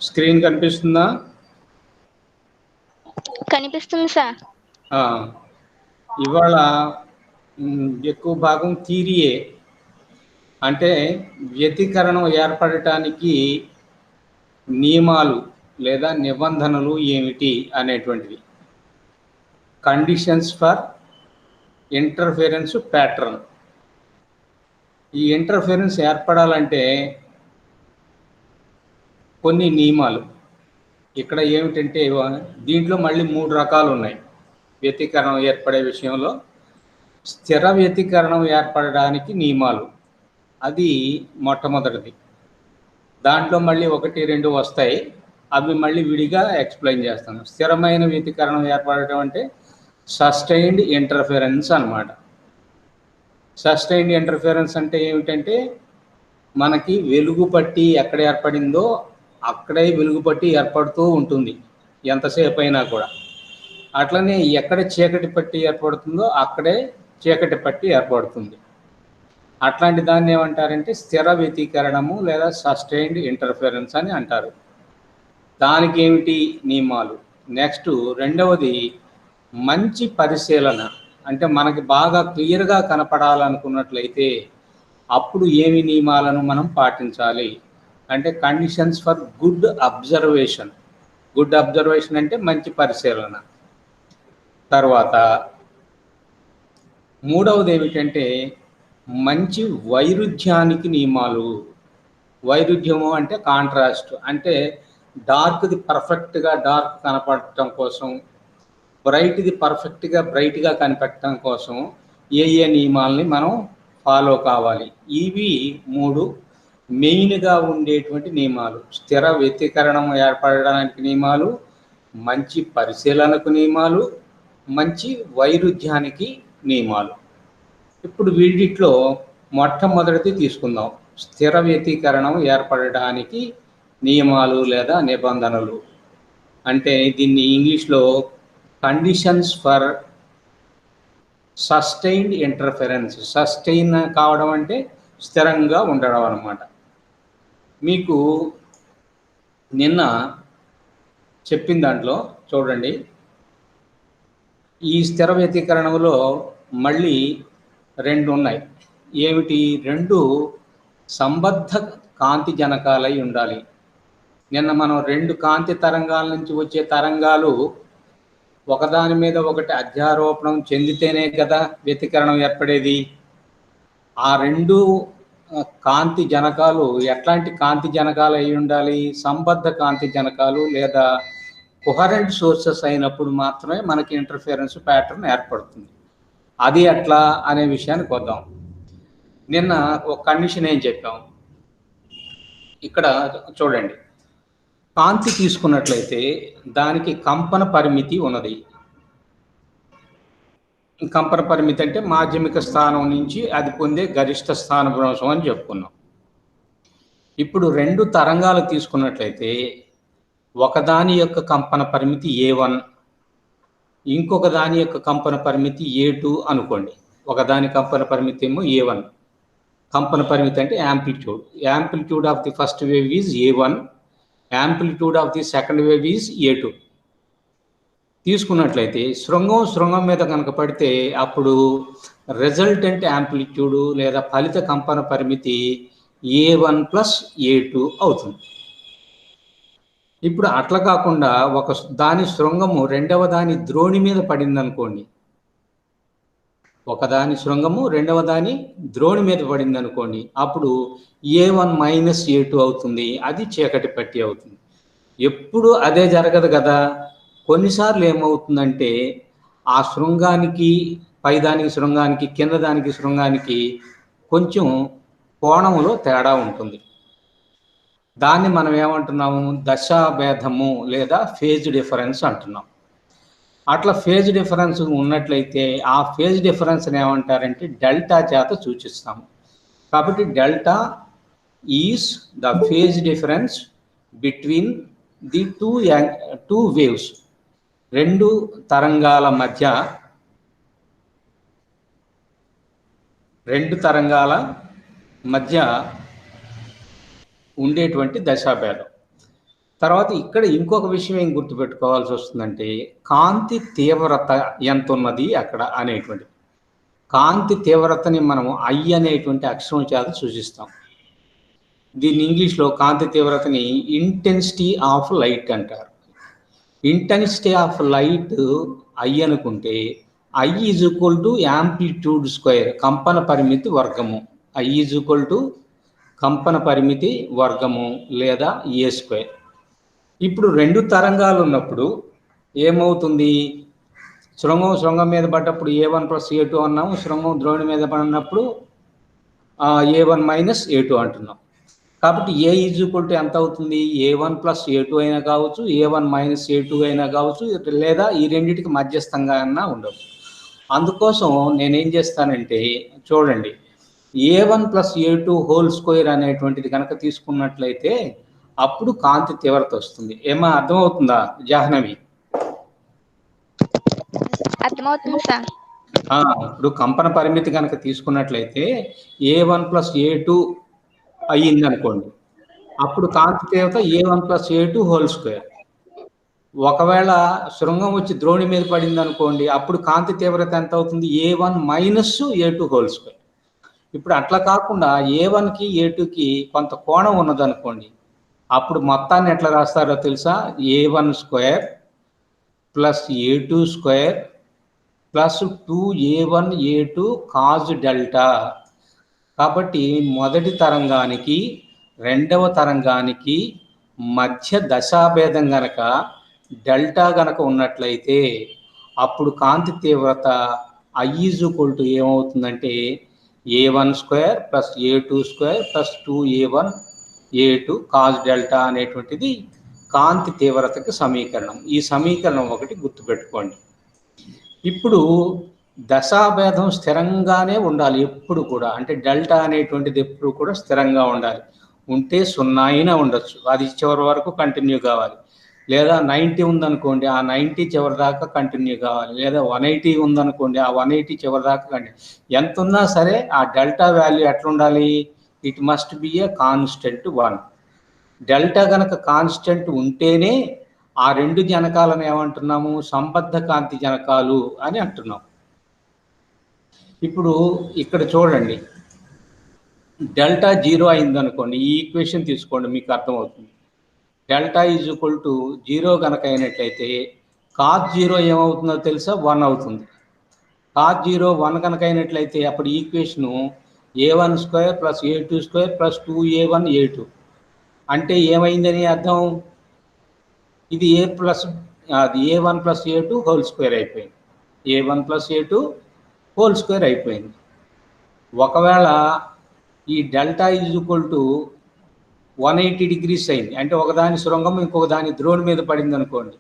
Screen కనిపిస్తుందా? కనిపిస్తుంది sir. ఇవాళ ఎక్కువ భాగం థియరీయే. అంటే వ్యతికరణం ఏర్పడటానికి నియమాలు లేదా నిబంధనలు ఏమిటి అనేటువంటివి. Conditions for interference pattern. ఈ ఇంటర్ఫిరెన్స్ ఏర్పడాలంటే కొన్ని నియమాలు. ఇక్కడ ఏమిటంటే దీంట్లో మళ్ళీ 3 రకాలు ఉన్నాయి. వ్యతికరణం ఏర్పడే విషయంలో స్థిర వ్యతికరణం ఏర్పడడానికి నియమాలు, అది మొట్టమొదటిది. దాంట్లో మళ్ళీ 1, 2 వస్తాయి, అవి మళ్ళీ విడిగా ఎక్స్ప్లెయిన్ చేస్తాను. స్థిరమైన వ్యతికరణం ఏర్పడటం అంటే సస్టైన్డ్ ఇంటర్ఫిరెన్స్ అన్నమాట. సస్టైన్డ్ ఇంటర్ఫిరెన్స్ అంటే ఏమిటంటే మనకి వెలుగు పట్టి ఎక్కడ ఏర్పడిందో అక్కడే వెలుగు పట్టి ఏర్పడుతూ ఉంటుంది ఎంతసేపు అయినా కూడా. అట్లనే ఎక్కడ చీకటి పట్టి ఏర్పడుతుందో అక్కడే చీకటి పట్టి ఏర్పడుతుంది. అట్లాంటి దాన్ని ఏమంటారంటే స్థిర వ్యతికరణము లేదా సస్టైన్డ్ ఇంటర్ఫిరెన్స్ అని అంటారు. దానికి ఏమిటి నియమాలు? నెక్స్ట్ రెండవది మంచి పరిశీలన. అంటే మనకి బాగా క్లియర్గా కనపడాలనుకున్నట్లయితే అప్పుడు ఏమి నియమాలను మనం పాటించాలి అంటే conditions for good observation. Good observation అంటే మంచి పరిశీలన. తర్వాత మూడవది ఏమిటంటే మంచి వైరుధ్యానికి నియమాలు. వైరుధ్యము అంటే కాంట్రాస్ట్, అంటే డార్క్ది పర్ఫెక్ట్గా డార్క్ కనపడటం కోసం, బ్రైట్ది పర్ఫెక్ట్గా బ్రైట్గా కనిపెట్టడం కోసం ఏ నియమాలని మనం ఫాలో కావాలి. ఇవి 3 మెయిన్గా ఉండేటువంటి నియమాలు. స్థిర వ్యతికరణం ఏర్పడడానికి నియమాలు, మంచి పరిశీలనకు నియమాలు, మంచి వైరుధ్యానికి నియమాలు. ఇప్పుడు వీటిలో మొట్టమొదటిది తీసుకుందాం. స్థిర వ్యతికరణం ఏర్పడడానికి నియమాలు లేదా నిబంధనలు అంటే దీన్ని ఇంగ్లీష్లో conditions for sustained interference. Sustain కావడం అంటే స్థిరంగా ఉండడం అన్నమాట. మీకు నిన్న చెప్పిన దాంట్లో చూడండి, ఈ స్థిర వ్యతికరణంలో మళ్ళీ 2 ఉన్నాయి. ఏమిటి? 2 సంబద్ధ కాంతి జనకాలై ఉండాలి. నిన్న మనం 2 కాంతి తరంగాల నుంచి వచ్చే తరంగాలు ఒకదాని మీద ఒకటి అధ్యారోపణం చెందితేనే కదా వ్యతికరణం ఏర్పడేది. ఆ 2 కాంతి జనకాలు ఎట్లాంటి కాంతి జనకాలు అయి ఉండాలి? సంబద్ధ కాంతి జనకాలు లేదా కొహరెంట్ సోర్సెస్ అయినప్పుడు మాత్రమే మనకి ఇంటర్ఫిరెన్స్ ప్యాటర్న్ ఏర్పడుతుంది. అది ఎట్లా అనే విషయానికి వద్దాం. నిన్న ఒక కండిషన్ ఏం చెప్పాం, ఇక్కడ చూడండి. కాంతి తీసుకున్నట్లయితే దానికి కంపన పరిమితి ఉన్నది. కంపన పరిమితి అంటే మాధ్యమిక స్థానం నుంచి అది పొందే గరిష్ట స్థానభ్రంశం అని చెప్పుకున్నాం. ఇప్పుడు 2 తరంగాలు తీసుకున్నట్లయితే ఒకదాని యొక్క కంపన పరిమితి A1, ఇంకొక దాని యొక్క కంపన పరిమితి A2 అనుకోండి. ఒకదాని కంపన పరిమితి ఏమో A1. కంపన పరిమితి అంటే amplitude. Amplitude of the first wave is A1, amplitude of the second wave is A2. తీసుకున్నట్లయితే శృంగం మీద కనుక పడితే అప్పుడు రిజల్టెంట్ యాంప్లిట్యూడ్ లేదా ఫలిత కంపన పరిమితి A1 + A2 అవుతుంది. ఇప్పుడు అట్లా కాకుండా ఒక దాని శృంగము రెండవ దాని ద్రోణి మీద పడింది అనుకోండి. ఒకదాని శృంగము రెండవ దాని ద్రోణి మీద పడింది అనుకోండి, అప్పుడు A1 - A2 అవుతుంది. అది చీకటి పట్టి అవుతుంది. ఎప్పుడు అదే జరగదు కదా. కొన్నిసార్లు ఏమవుతుందంటే ఆ శృంగానికి పైదానికి శృంగానికి కింద దానికి శృంగానికి కొంచెం కోణంలో తేడా ఉంటుంది. దాన్ని మనం ఏమంటున్నాము? దశాభేదము లేదా ఫేజ్ డిఫరెన్స్ అంటున్నాం. అట్లా ఫేజ్ డిఫరెన్స్ ఉన్నట్లయితే ఆ ఫేజ్ డిఫరెన్స్ని ఏమంటారంటే డెల్టా చేత సూచిస్తాము. కాబట్టి delta is the phase difference between the two waves. 2 తరంగాల మధ్య ఉండేటువంటి దశాభేదం. తర్వాత ఇక్కడ ఇంకొక విషయం ఏం గుర్తుపెట్టుకోవాల్సి వస్తుందంటే, కాంతి తీవ్రత ఎంత ఉన్నది అక్కడ అనేటువంటిది. కాంతి తీవ్రతని మనం I అనేటువంటి అక్షరం చేత సూచిస్తాం. దీన్ని ఇంగ్లీష్లో కాంతి తీవ్రతని ఇంటెన్సిటీ ఆఫ్ లైట్ అంటారు. ఇంటెన్సిటీ ఆఫ్ లైట్ I అనుకుంటే I is equal to amplitude square, కంపన పరిమితి వర్గము. I ఈజ్ ఈక్వల్ టు కంపన పరిమితి వర్గము లేదా A స్క్వేర్. ఇప్పుడు రెండు తరంగాలు ఉన్నప్పుడు ఏమవుతుంది? శృంగం మీద పడ్డప్పుడు A1 ప్లస్ A2 అన్నాము, శృంగం ద్రోణి మీద పడినప్పుడు A1 మైనస్ A2 అంటున్నాం. కాబట్టి A ఈజ్ ఈక్వల్ టు ఎంత అవుతుంది? A1 ప్లస్ A2 అయినా కావచ్చు, A1 మైనస్ A2 అయినా కావచ్చు, లేదా ఈ రెండింటికి మధ్యస్థంగా అయినా ఉండవచ్చు. అందుకోసం నేనేం చేస్తానంటే చూడండి, A1 plus A2 whole square అనేటువంటిది కనుక తీసుకున్నట్లయితే అప్పుడు కాంతి తీవ్రత వస్తుంది. ఏమా అర్థమవుతుందా జాహ్నవి? అర్థమవుతుంది సార్. ఇప్పుడు కంపన పరిమితి కనుక తీసుకున్నట్లయితే A1 ప్లస్ A2 అయ్యింది అనుకోండి, అప్పుడు కాంతి తీవ్రత A1 plus A2 whole square. ఒకవేళ శృంగం వచ్చి ద్రోణి మీద పడింది అనుకోండి, అప్పుడు కాంతి తీవ్రత ఎంత అవుతుంది? A1 minus A2 whole square. ఇప్పుడు అట్లా కాకుండా A1కి A2కి కొంత కోణం ఉన్నదనుకోండి, అప్పుడు మొత్తాన్ని ఎట్లా రాస్తారో తెలుసా? A1 square plus A2 square plus 2A1 A2 cause delta. కాబట్టి మొదటి తరంగానికి రెండవ తరంగానికి మధ్య దశాభేదం గనక డెల్టా గనక ఉన్నట్లయితే అప్పుడు కాంతి తీవ్రత I ఈజ్ ఈక్వల్ టు ఏమవుతుందంటే A1 square plus A2 square plus 2A1 A2 cause delta అనేటువంటిది కాంతి తీవ్రతకి సమీకరణం. ఈ సమీకరణం ఒకటి గుర్తుపెట్టుకోండి. ఇప్పుడు దశాభేదం స్థిరంగానే ఉండాలి ఎప్పుడు కూడా, అంటే డెల్టా అనేటువంటిది ఎప్పుడు కూడా స్థిరంగా ఉండాలి. ఉంటే 0 అయినా ఉండొచ్చు, అది చివరి వరకు కంటిన్యూ కావాలి. లేదా 90 ఉందనుకోండి, ఆ 90 చివరి దాకా కంటిన్యూ కావాలి. లేదా 180 ఉందనుకోండి, ఆ 180 చివరి దాకా కంటిన్యూ. ఎంత ఉన్నా సరే ఆ డెల్టా వాల్యూ ఎట్లా ఉండాలి? It must be a constant 1. Delta గనక కాన్స్టెంట్ ఉంటేనే ఆ రెండు జనకాలను ఏమంటున్నాము? సంబద్ధ కాంతి జనకాలు అని అంటున్నాం. ఇప్పుడు ఇక్కడ చూడండి, డెల్టా 0 అయిందనుకోండి, ఈ ఈక్వేషన్ తీసుకోండి, మీకు అర్థమవుతుంది. డెల్టా ఈజ్ ఈక్వల్ టు 0 కనుక అయినట్లయితే కాజ్ 0 ఏమవుతుందో తెలుసా? 1 అవుతుంది. కాజ్ 0 1 కనుక అయినట్లయితే అప్పుడు equation A1 square plus A2 square plus 2A1 A2 అంటే ఏమైందని అర్థం? ఇది A1 plus A2 whole square అయిపోయింది. A1 plus A2 whole square అయిపోయింది. ఒకవేళ ఈ delta is equal to 180 degrees అయింది, అంటే ఒకదాని శృంగం ఇంకొక దాని ద్రోణి మీద పడింది అనుకోండి,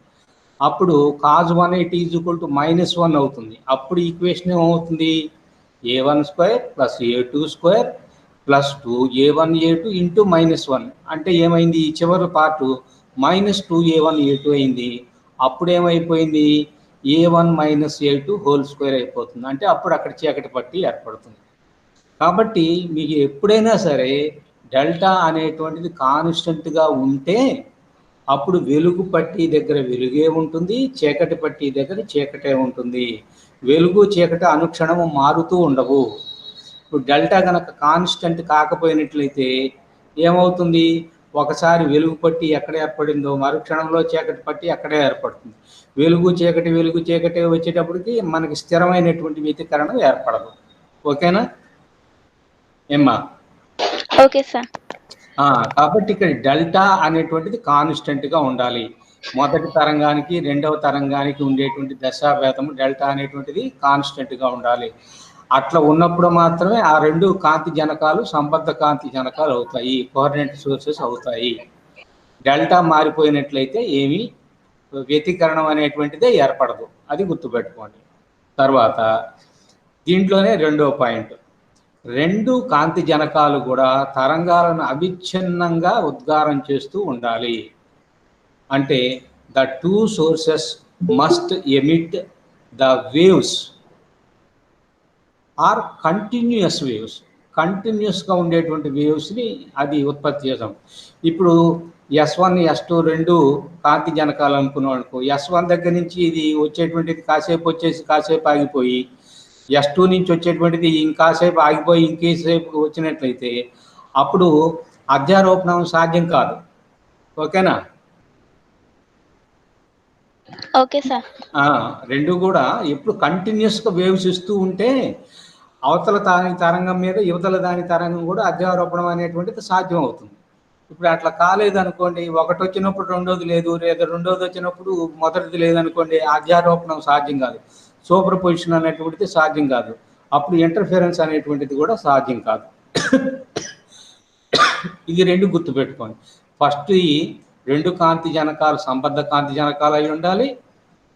అప్పుడు కాజ్ 180 ఈజ్ ఈక్వల్ టు -1 అవుతుంది. అప్పుడు ఈక్వేషన్ ఏమవుతుంది? A1 square plus A2 square plus 2A1 A2 into -1 అంటే ఏమైంది? ఈ చివరి పార్టు -2A1 A2 అయింది. అప్పుడు ఏమైపోయింది? A1 minus A2 whole square అయిపోతుంది. అంటే అప్పుడు అక్కడ చీకటి పట్టి ఏర్పడుతుంది. కాబట్టి మీకు ఎప్పుడైనా సరే డెల్టా అనేటువంటిది కాన్స్టెంట్గా ఉంటే అప్పుడు వెలుగు పట్టి దగ్గర వెలుగే ఉంటుంది, చీకటి పట్టి దగ్గర చీకటే ఉంటుంది. వెలుగు చీకటి అనుక్షణము మారుతూ ఉండవు. ఇప్పుడు డెల్టా కనుక కాన్స్టెంట్ కాకపోయినట్లయితే ఏమవుతుంది? ఒకసారి వెలుగు పట్టి ఎక్కడ ఏర్పడిందో మరుక్షణంలో చీకటి పట్టి అక్కడే ఏర్పడుతుంది. వెలుగు చీకటి వచ్చేటప్పటికి మనకి స్థిరమైనటువంటి వ్యతికరణం ఏర్పడదు. ఓకేనా ఏమ్మా? Okay sir. కాబట్టి ఇక్కడ డెల్టా అనేటువంటిది కాన్స్టెంట్గా ఉండాలి. మొదటి తరంగానికి రెండవ తరంగానికి ఉండేటువంటి దశాభేదము డెల్టా అనేటువంటిది కాన్స్టెంట్గా ఉండాలి. అట్లా ఉన్నప్పుడు మాత్రమే ఆ రెండు కాంతి జనకాలు సంబద్ధ కాంతి జనకాలు అవుతాయి, కోఆర్డినేట్ సోర్సెస్ అవుతాయి. డెల్టా మారిపోయినట్లయితే ఏమీ వ్యతికరణం అనేటువంటిదే ఏర్పడదు, అది గుర్తుపెట్టుకోండి. తర్వాత దీంట్లోనే రెండో పాయింట్, రెండు కాంతి జనకాలు కూడా తరంగాలను అవిచ్ఛిన్నంగా ఉద్గారం చేస్తూ ఉండాలి. అంటే the two sources must emit the waves are continuous waves. కంటిన్యూస్గా ఉండేటువంటి వేవ్స్ని అది ఉత్పత్తి చేసాం. ఇప్పుడు S1 S2 రెండు కాంతి జనకాలు అనుకున్నాం అనుకో, S1 దగ్గర నుంచి ఇది వచ్చేటువంటిది కాసేపు వచ్చేసి కాసేపు ఆగిపోయి, S2 నుంచి వచ్చేటువంటిది ఇంకాసేపు ఆగిపోయి ఇంకేసేపు వచ్చినట్లయితే అప్పుడు అధ్యారోపణం సాధ్యం కాదు. ఓకేనా? Okay sir. రెండు కూడా ఎప్పుడు కంటిన్యూస్గా వేవ్స్ ఇస్తూ ఉంటే అవతల దాని తరంగం మీద యువతల దాని తరంగం కూడా అధ్యారోపణం అనేటువంటిది సాధ్యం అవుతుంది. ఇప్పుడు అట్లా కాలేదనుకోండి, ఒకటి వచ్చినప్పుడు రెండోది లేదు, లేదా రెండోది వచ్చినప్పుడు మొదటిది లేదనుకోండి, అధ్యారోపణం సాధ్యం కాదు, సూపర్ పొజిషన్ అనేటువంటిది సాధ్యం కాదు, అప్పుడు ఇంటర్ఫిరెన్స్ అనేటువంటిది కూడా సాధ్యం కాదు. ఇది రెండు గుర్తుపెట్టుకోండి. ఫస్ట్ ఈ రెండు కాంతి జనకాలు సంబద్ధ కాంతి జనకాలు అయి ఉండాలి.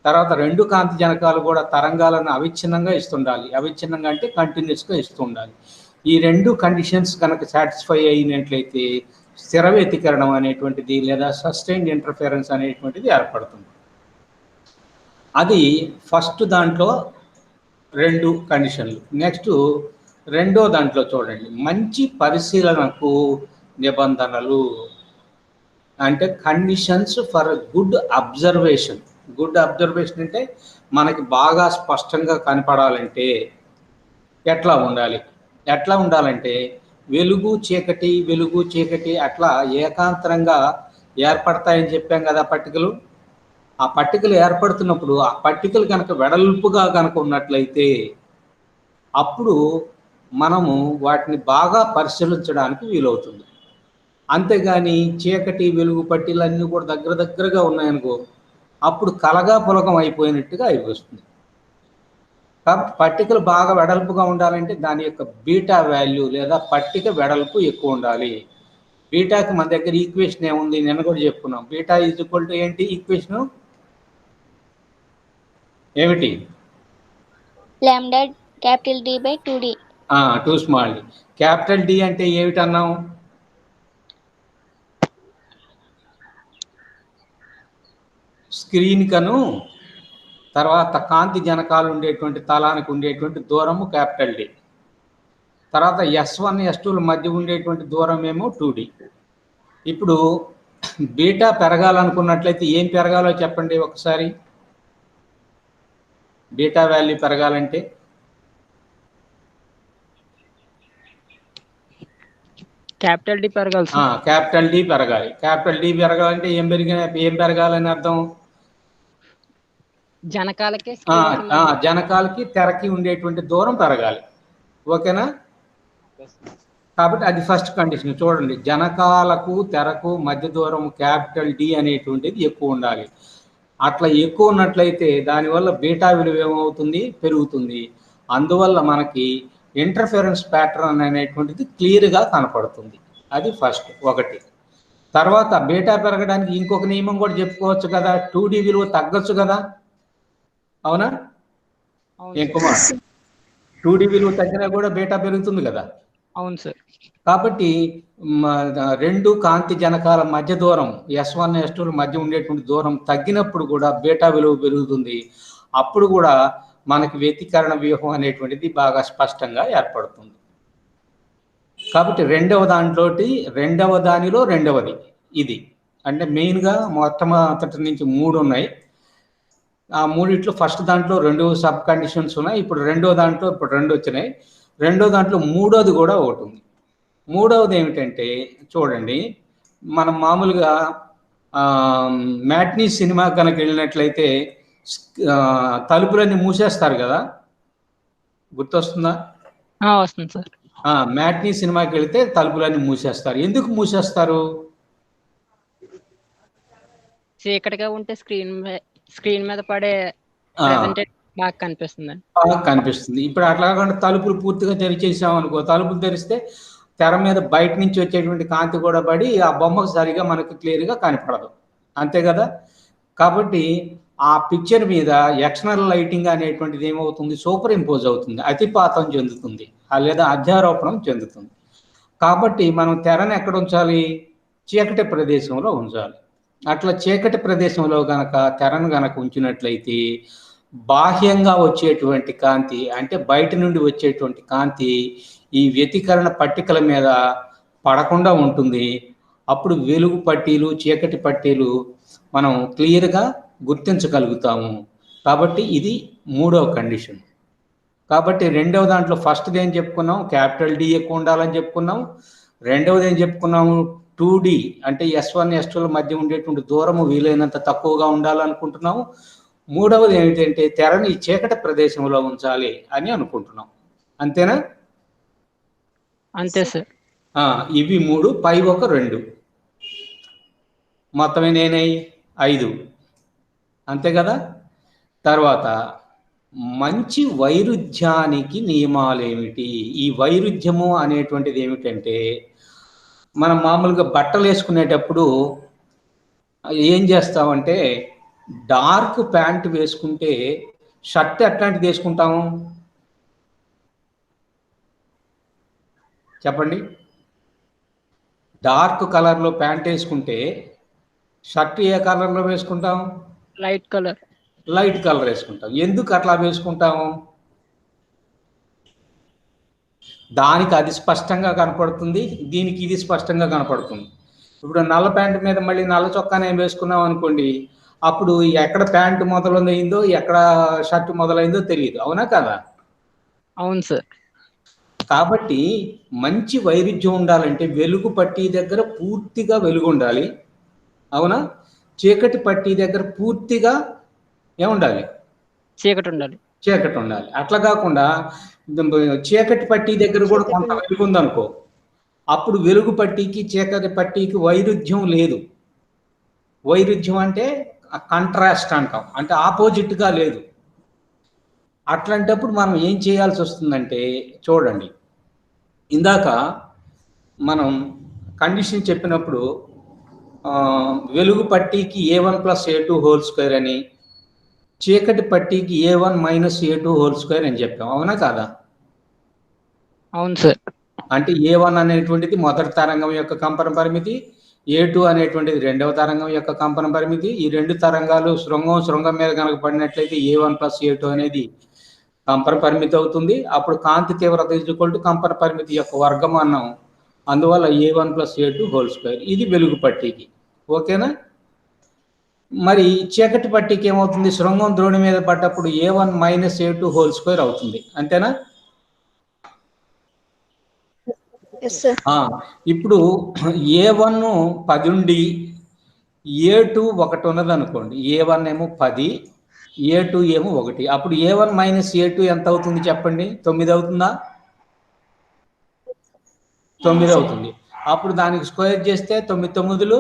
తర్వాత రెండు కాంతి జనకాలు కూడా తరంగాలను అవిచ్ఛిన్నంగా ఇస్తుండాలి. అవిచ్ఛిన్నంగా అంటే కంటిన్యూస్గా ఇస్తూ ఉండాలి. ఈ రెండు కండిషన్స్ కనుక సాటిస్ఫై అయినట్లయితే స్థిర వ్యతికరణం అనేటువంటిది లేదా సస్టైన్డ్ ఇంటర్ఫిరెన్స్ అనేటువంటిది ఏర్పడుతుంది. అది ఫస్ట్ దాంట్లో రెండు కండిషన్లు. నెక్స్ట్ రెండో దాంట్లో చూడండి, మంచి పరిశీలనకు నిబంధనలు అంటే conditions for good observation. Good observation అంటే మనకి బాగా స్పష్టంగా కనపడాలంటే ఎట్లా ఉండాలంటే వెలుగు చీకటి అట్లా ఏకాంతరంగా ఏర్పడతాయని చెప్పాం కదా పట్టికలు. ఆ పట్టికలు ఏర్పడుతున్నప్పుడు ఆ పట్టికలు కనుక వెడల్పుగా కనుక ఉన్నట్లయితే అప్పుడు మనము వాటిని బాగా పరిశీలించడానికి వీలవుతుంది. అంతేగాని చీకటి వెలుగు పట్టీలన్నీ కూడా దగ్గరగా ఉన్నాయనుకో, అప్పుడు కలగా పులగం అయిపోయినట్టుగా అయిపోతుంది. కాబట్టి పట్టికలు బాగా వెడల్పుగా ఉండాలంటే దాని యొక్క బీటా వాల్యూ లేదా పట్టిక వెడల్పు ఎక్కువ ఉండాలి. బీటాకి మన దగ్గర ఈక్వేషన్ ఏముంది, నిన్న కూడా చెప్పుకున్నాం. బీటా ఈజ్ ఈక్వల్ టు ఏంటి ఈక్వేషను? ఏమిటి? Lambda capital D by 2D. 2 small d. Capital D అంటే ఏమిటి అన్నాం? స్క్రీన్ కను తర్వాత కాంతి జనకాలు ఉండేటువంటి తలానికి ఉండేటువంటి దూరము క్యాపిటల్ డి. తర్వాత S1 S2ల మధ్య ఉండేటువంటి దూరం ఏమో 2D. ఇప్పుడు బీటా పెరగాలనుకున్నట్లయితే ఏం పెరగాలో చెప్పండి ఒకసారి. బీటా వాల్యూ పెరగాలంటే క్యాపిటల్ డి పెరగాలి. క్యాపిటల్ డి పెరగాలి. క్యాపిటల్ డి పెరగాలంటే ఏం పెరగాలని అర్థం? జనకాలకి తెరకి ఉండేటువంటి దూరం పెరగాలి. ఓకేనా? కాబట్టి అది ఫస్ట్ కండిషన్. చూడండి, జనకాలకు తెరకు మధ్య దూరం క్యాపిటల్ డి అనేటువంటిది ఎక్కువ ఉండాలి. అట్లా ఎక్కువ ఉన్నట్లయితే దానివల్ల బీటా విలువ ఏమవుతుంది? పెరుగుతుంది. అందువల్ల మనకి ఇంటర్ఫిరెన్స్ ప్యాటర్న్ అనేటువంటిది క్లియర్గా కనపడుతుంది. అది ఫస్ట్ ఒకటి. తర్వాత బీటా పెరగడానికి ఇంకొక నియమం కూడా చెప్పుకోవచ్చు కదా, 2D విలువ తగ్గచ్చు కదా, అవునా? ఏం కుమార్, 2D విలువ తగ్గినా కూడా బీటా పెరుగుతుంది కదా. అవును సార్. కాబట్టి రెండు కాంతి జనకాల మధ్య దూరం S1 S2ల మధ్య ఉండేటువంటి దూరం తగ్గినప్పుడు కూడా బీటా విలువ పెరుగుతుంది. అప్పుడు కూడా మనకి వ్యతికరణ వ్యూహం అనేటువంటిది బాగా స్పష్టంగా ఏర్పడుతుంది. కాబట్టి రెండవ దానిలో రెండవది ఇది. అంటే మెయిన్గా మొట్టమొదటి నుంచి 3 ఉన్నాయి. ఆ మూడిట్లో ఫస్ట్ దాంట్లో 2 సబ్ కండిషన్స్ ఉన్నాయి. ఇప్పుడు రెండో దాంట్లో 2 వచ్చినాయి. రెండో దాంట్లో మూడోది కూడా ఒకటి ఉంది. మూడవది ఏమిటంటే చూడండి, మనం మామూలుగా మ్యాట్నీ సినిమా కనుక వెళ్ళినట్లయితే తలుపులన్నీ మూసేస్తారు కదా, గుర్తొస్తుందా? వస్తుంది సార్. మ్యాట్నీ సినిమాకి వెళితే తలుపులన్నీ మూసేస్తారు. ఎందుకు మూసేస్తారు? చీకటిగా ఉంటే స్క్రీన్ మీద పడే బాగా కనిపిస్తుంది. ఇప్పుడు అట్లా కాకుండా తలుపులు పూర్తిగా తెరిచేసాం అనుకో, తలుపులు తెరిస్తే తెర మీద బయట నుంచి వచ్చేటువంటి కాంతి కూడా పడి ఆ బొమ్మకు సరిగా మనకు క్లియర్గా కనపడదు, అంతే కదా. కాబట్టి ఆ పిక్చర్ మీద ఎక్స్టర్నల్ లైటింగ్ అనేటువంటిది ఏమవుతుంది? సూపర్ ఇంపోజ్ అవుతుంది, అతిపాతం చెందుతుంది, లేదా అధ్యారోపణం చెందుతుంది. కాబట్టి మనం తెరను ఎక్కడ ఉంచాలి? చీకటి ప్రదేశంలో ఉంచాలి. అట్లా చీకటి ప్రదేశంలో గనక తెరను గనక ఉంచినట్లయితే బాహ్యంగా వచ్చేటువంటి కాంతి అంటే బయట నుండి వచ్చేటువంటి కాంతి ఈ వ్యతికరణ పట్టికల మీద పడకుండా ఉంటుంది. అప్పుడు వెలుగు పట్టీలు చీకటి పట్టీలు మనం క్లియర్గా గుర్తించగలుగుతాము. కాబట్టి ఇది 3వ కండిషన్. కాబట్టి రెండవ దాంట్లో ఫస్ట్ది ఏం చెప్పుకున్నాం, క్యాపిటల్ డి ఎక్కువ ఉండాలని చెప్పుకున్నాం. రెండవది ఏం చెప్పుకున్నాము, 2D అంటే S1 S2ల మధ్య ఉండేటువంటి దూరము వీలైనంత తక్కువగా ఉండాలనుకుంటున్నాము. మూడవది ఏమిటంటే తెరని చీకటి ప్రదేశంలో ఉంచాలి అని అనుకుంటున్నాం. అంతేనా? అంతే సార్. ఇవి 3, పై ఒక 2, మొత్తమే నేనై 5. అంతే కదా? తర్వాత మంచి వైరుధ్యానికి నియమాలు ఏమిటి? ఈ వైరుధ్యము అనేటువంటిది ఏమిటంటే, మనం మామూలుగా బట్టలు వేసుకునేటప్పుడు ఏం చేస్తామంటే, డార్క్ ప్యాంట్ వేసుకుంటే షర్ట్ ఎట్లాంటిది వేసుకుంటాము చెప్పండి? డార్క్ కలర్లో ప్యాంట్ వేసుకుంటే షర్ట్ ఏ కలర్లో వేసుకుంటాం? Light colour. లైట్ కలర్ వేసుకుంటాం. ఎందుకు అట్లా వేసుకుంటాము? దానికి అది స్పష్టంగా కనపడుతుంది, దీనికి ఇది స్పష్టంగా కనపడుతుంది. ఇప్పుడు నల్ల ప్యాంటు మీద మళ్ళీ నల్ల చొక్కానే వేసుకున్నాం అనుకోండి, అప్పుడు ఎక్కడ ప్యాంటు మొదలైందో ఎక్కడ షర్ట్ మొదలైందో తెలియదు. అవునా కదా? అవును సార్. కాబట్టి మంచి వైరుధ్యం ఉండాలంటే వెలుగు పట్టీ దగ్గర పూర్తిగా వెలుగు ఉండాలి. అవునా? చీకటి పట్టీ దగ్గర పూర్తిగా ఏముండాలి? చీకటి ఉండాలి. చీకటి ఉండాలి. అట్లా కాకుండా చీకటి పట్టీ దగ్గర కూడా కొంత వెలుగు ఉందనుకో, అప్పుడు వెలుగు పట్టీకి చీకటి పట్టీకి వైరుధ్యం లేదు. వైరుధ్యం అంటే కంట్రాస్ట్ అంటాం, అంటే ఆపోజిట్గా లేదు. అట్లాంటప్పుడు మనం ఏం చేయాల్సి వస్తుందంటే, చూడండి, ఇందాక మనం కండిషన్ చెప్పినప్పుడు వెలుగు పట్టీకి A1 + A2 హోల్ స్క్వేర్ అని, చీకటి పట్టీకి A1 - A2 హోల్ స్క్వేర్ అని చెప్పాం. అవునా కాదా? అవును సార్. అంటే A1 అనేటువంటిది మొదటి తరంగం యొక్క కంపన పరిమితి, A2 అనేటువంటిది రెండవ తరంగం యొక్క కంపన పరిమితి. ఈ రెండు తరంగాలు శృంగం మీద కనుక పడినట్లయితే A1 + A2 అనేది కంపన పరిమితి అవుతుంది. అప్పుడు కాంతి తీవ్రత = కంపన పరిమితి యొక్క వర్గం అన్నాం. అందువల్ల A1 + A2 హోల్ స్క్వేర్. ఇది వెలుగు పట్టీకి. ఓకేనా? మరి చీకటి పట్టీకి ఏమవుతుంది? శృంగం ద్రోణి మీద పడ్డప్పుడు A1 - A2 హోల్ స్క్వేర్ అవుతుంది. అంతేనా? ఇప్పుడు A1 10 ఉండి A2 1 ఉన్నది అనుకోండి. A1 ఏమో 10, A2 ఏమో 1. అప్పుడు A1 - A2 ఎంత అవుతుంది చెప్పండి? 9 అవుతుందా? 9 అవుతుంది. అప్పుడు దానికి స్క్వేర్ చేస్తే 9 9లు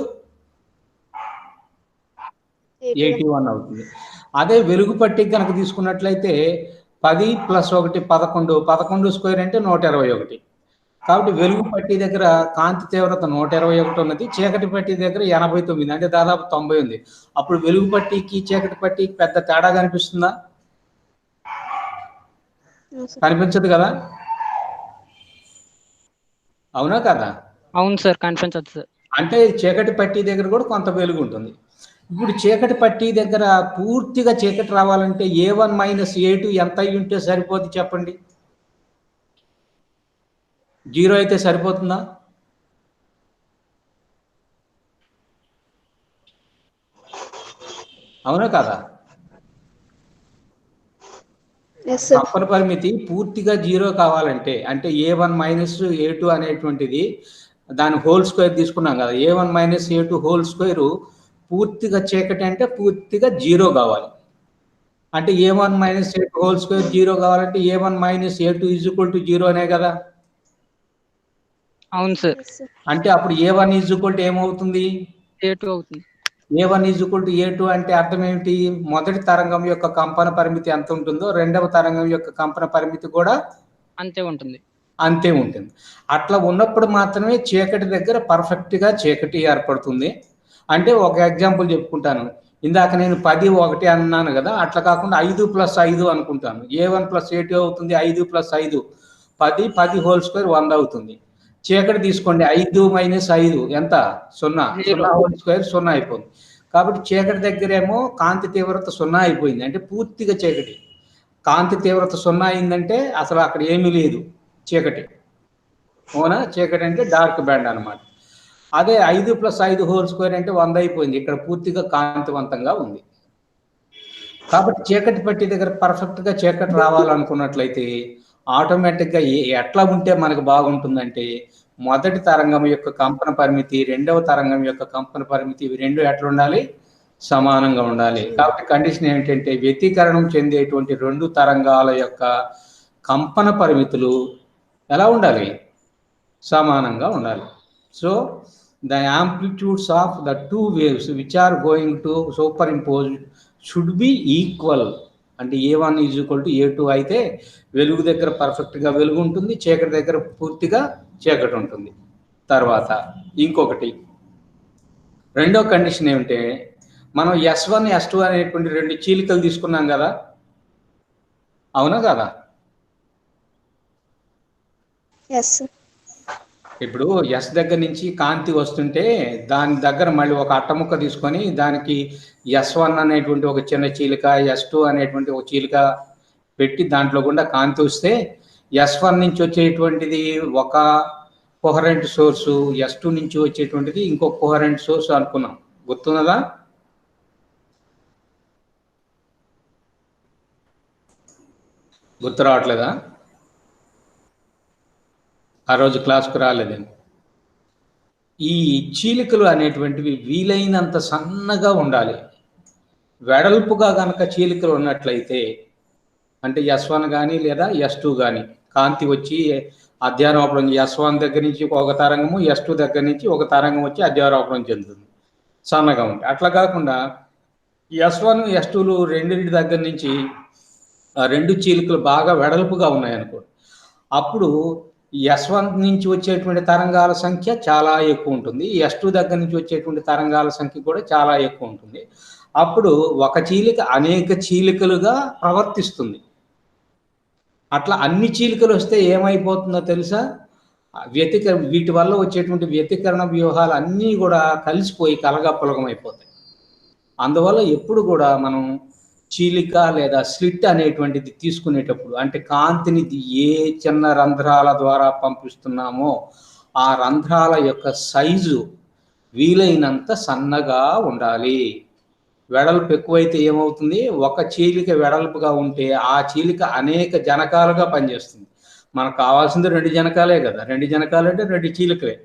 81 అవుతుంది. అదే వెలుగు పట్టీకి కనుక తీసుకున్నట్లయితే 10 + 1 11, 11 స్క్వేర్ అంటే 121. కాబట్టి వెలుగు పట్టీ దగ్గర కాంతి తీవ్రత 121 ఉన్నది, చీకటి పట్టీ దగ్గర 89, అంటే దాదాపు 90 ఉంది. అప్పుడు వెలుగు పట్టీకి చీకటి పట్టీకి పెద్ద తేడా కనిపిస్తుందా? కనిపించదు కదా? అవునా కదా? అవును సార్, కనిపించదు సార్. అంటే చీకటి పట్టీ దగ్గర కూడా కొంత వెలుగు ఉంటుంది. ఇప్పుడు చీకటి పట్టీ దగ్గర పూర్తిగా చీకటి రావాలంటే A1 - A2 ఎంత అయి ఉంటే సరిపోతుంది చెప్పండి? 0 అయితే సరిపోతుందా? అవునా కదా? కంపన పరిమితి పూర్తిగా 0 కావాలంటే, అంటే A1 - A2 అనేటువంటిది దాని హోల్ స్క్వేర్ తీసుకున్నాం కదా, A1 - A2 హోల్ స్క్వేర్ పూర్తిగా చీకటి అంటే పూర్తిగా 0 కావాలి. అంటే A1 - A2 హోల్ స్క్వేర్ 0 కావాలంటే A1 - A2 = 0 అనే కదా? అవును సార్. అంటే అప్పుడు A1 ఏమవుతుంది? A2 అవుతుంది. A1 A2 అంటే అర్థం ఏమిటి? మొదటి తరంగం యొక్క కంపన పరిమితి ఎంత ఉంటుందో రెండవ తరంగం యొక్క కంపన పరిమితి కూడా అంతే ఉంటుంది. అంతే ఉంటుంది. అట్లా ఉన్నప్పుడు మాత్రమే చీకటి దగ్గర పర్ఫెక్ట్గా చీకటి ఏర్పడుతుంది. అంటే ఒక ఎగ్జాంపుల్ చెప్పుకుంటాను. ఇందాక నేను 10 1 అన్నాను కదా, అట్లా కాకుండా 5 + 5 అనుకుంటాను. A1 + A2 అవుతుంది 5 + 5 10, 10 హోల్ స్క్వేర్ 100 అవుతుంది. చీకటి తీసుకోండి, 5 - 5 ఎంత? 0. 0 హోల్ స్క్వేర్ 0 అయిపోతుంది. కాబట్టి చీకటి దగ్గరేమో కాంతి తీవ్రత 0 అయిపోయింది, అంటే పూర్తిగా చీకటి. కాంతి తీవ్రత 0 అయిందంటే అసలు అక్కడ ఏమీ లేదు, చీకటి. అవునా? చీకటి అంటే డార్క్ బ్యాండ్ అనమాట. అదే 5 + 5 హోల్ స్క్వేర్ అంటే 100 అయిపోయింది. ఇక్కడ పూర్తిగా కాంతివంతంగా ఉంది. కాబట్టి చీకటి పట్టి దగ్గర పర్ఫెక్ట్గా చీకటి రావాలనుకున్నట్లయితే ఆటోమేటిక్గా ఎట్లా ఉంటే మనకు బాగుంటుందంటే మొదటి తరంగం యొక్క కంపన పరిమితి, రెండవ తరంగం యొక్క కంపన పరిమితి, ఇవి రెండు ఎట్లా ఉండాలి? సమానంగా ఉండాలి. కాబట్టి కండిషన్ ఏమిటంటే వ్యతికరణం చెందేటువంటి రెండు తరంగాల యొక్క కంపన పరిమితులు ఎలా ఉండాలి? సమానంగా ఉండాలి. So the amplitudes of the two waves which are going to superimpose should be equal. అంటే A1 = A2 అయితే వెలుగు దగ్గర పర్ఫెక్ట్గా వెలుగు ఉంటుంది, చీకటి దగ్గర పూర్తిగా చీకటి ఉంటుంది. తర్వాత ఇంకొకటి రెండో కండిషన్ ఏమిటంటే మనం S1 S2 అనేటువంటి రెండు చీలికలు తీసుకున్నాం కదా, అవునా కదా? ఇప్పుడు ఎస్ దగ్గర నుంచి కాంతి వస్తుంటే దాని దగ్గర మళ్ళీ ఒక అట్టముక్క తీసుకొని దానికి S1 అనేటువంటి ఒక చిన్న చీలిక, S2 అనేటువంటి ఒక చీలిక పెట్టి దాంట్లో గుండా కాంతి వస్తే S1 నుంచి వచ్చేటువంటిది ఒక కోహరెంట్ సోర్సు, S2 నుంచి వచ్చేటువంటిది ఇంకొక కోహరెంట్ సోర్స్ అనుకున్నాం. గుర్తున్నదా? గుర్తు రావట్లేదా? ఆ రోజు క్లాస్కు రాలేదండి. ఈ చీలికలు అనేటువంటివి వీలైనంత సన్నగా ఉండాలి. వెడల్పుగా కనుక చీలికలు ఉన్నట్లయితే అంటే S1 కానీ లేదా S2 కానీ కాంతి వచ్చి అధ్యారోపణం S1 దగ్గర నుంచి ఒక తరంగము, S2 దగ్గర నుంచి ఒక తరంగం వచ్చి అధ్యారోపణం చెందుతుంది సన్నగా ఉంటాయి. అట్లా కాకుండా S1 S2లు రెండింటి దగ్గర నుంచి రెండు చీలికలు బాగా వెడల్పుగా ఉన్నాయనుకో, అప్పుడు S1 నుంచి వచ్చేటువంటి తరంగాల సంఖ్య చాలా ఎక్కువ ఉంటుంది, S2 దగ్గర నుంచి వచ్చేటువంటి తరంగాల సంఖ్య కూడా చాలా ఎక్కువ ఉంటుంది. అప్పుడు ఒక చీలిక అనేక చీలికలుగా ప్రవర్తిస్తుంది. అట్లా అన్ని చీలికలు వస్తే ఏమైపోతుందో తెలుసా? వీటి వల్ల వచ్చేటువంటి వ్యతికరణ వ్యూహాలు అన్నీ కూడా కలిసిపోయి కలగపులగం అయిపోతాయి. అందువల్ల ఎప్పుడు కూడా మనం చీలిక లేదా స్లిట్ అనేటువంటిది తీసుకునేటప్పుడు అంటే కాంతిని ఏ చిన్న రంధ్రాల ద్వారా పంపిస్తున్నామో ఆ రంధ్రాల యొక్క సైజు వీలైనంత సన్నగా ఉండాలి. వెడల్పు ఎక్కువైతే ఏమవుతుంది? ఒక చీలిక వెడల్పుగా ఉంటే ఆ చీలిక అనేక జనకాలుగా పనిచేస్తుంది. మనకు కావాల్సింది 2 జనకాలే కదా, 2 జనకాలు అంటే 2 చీలికలే.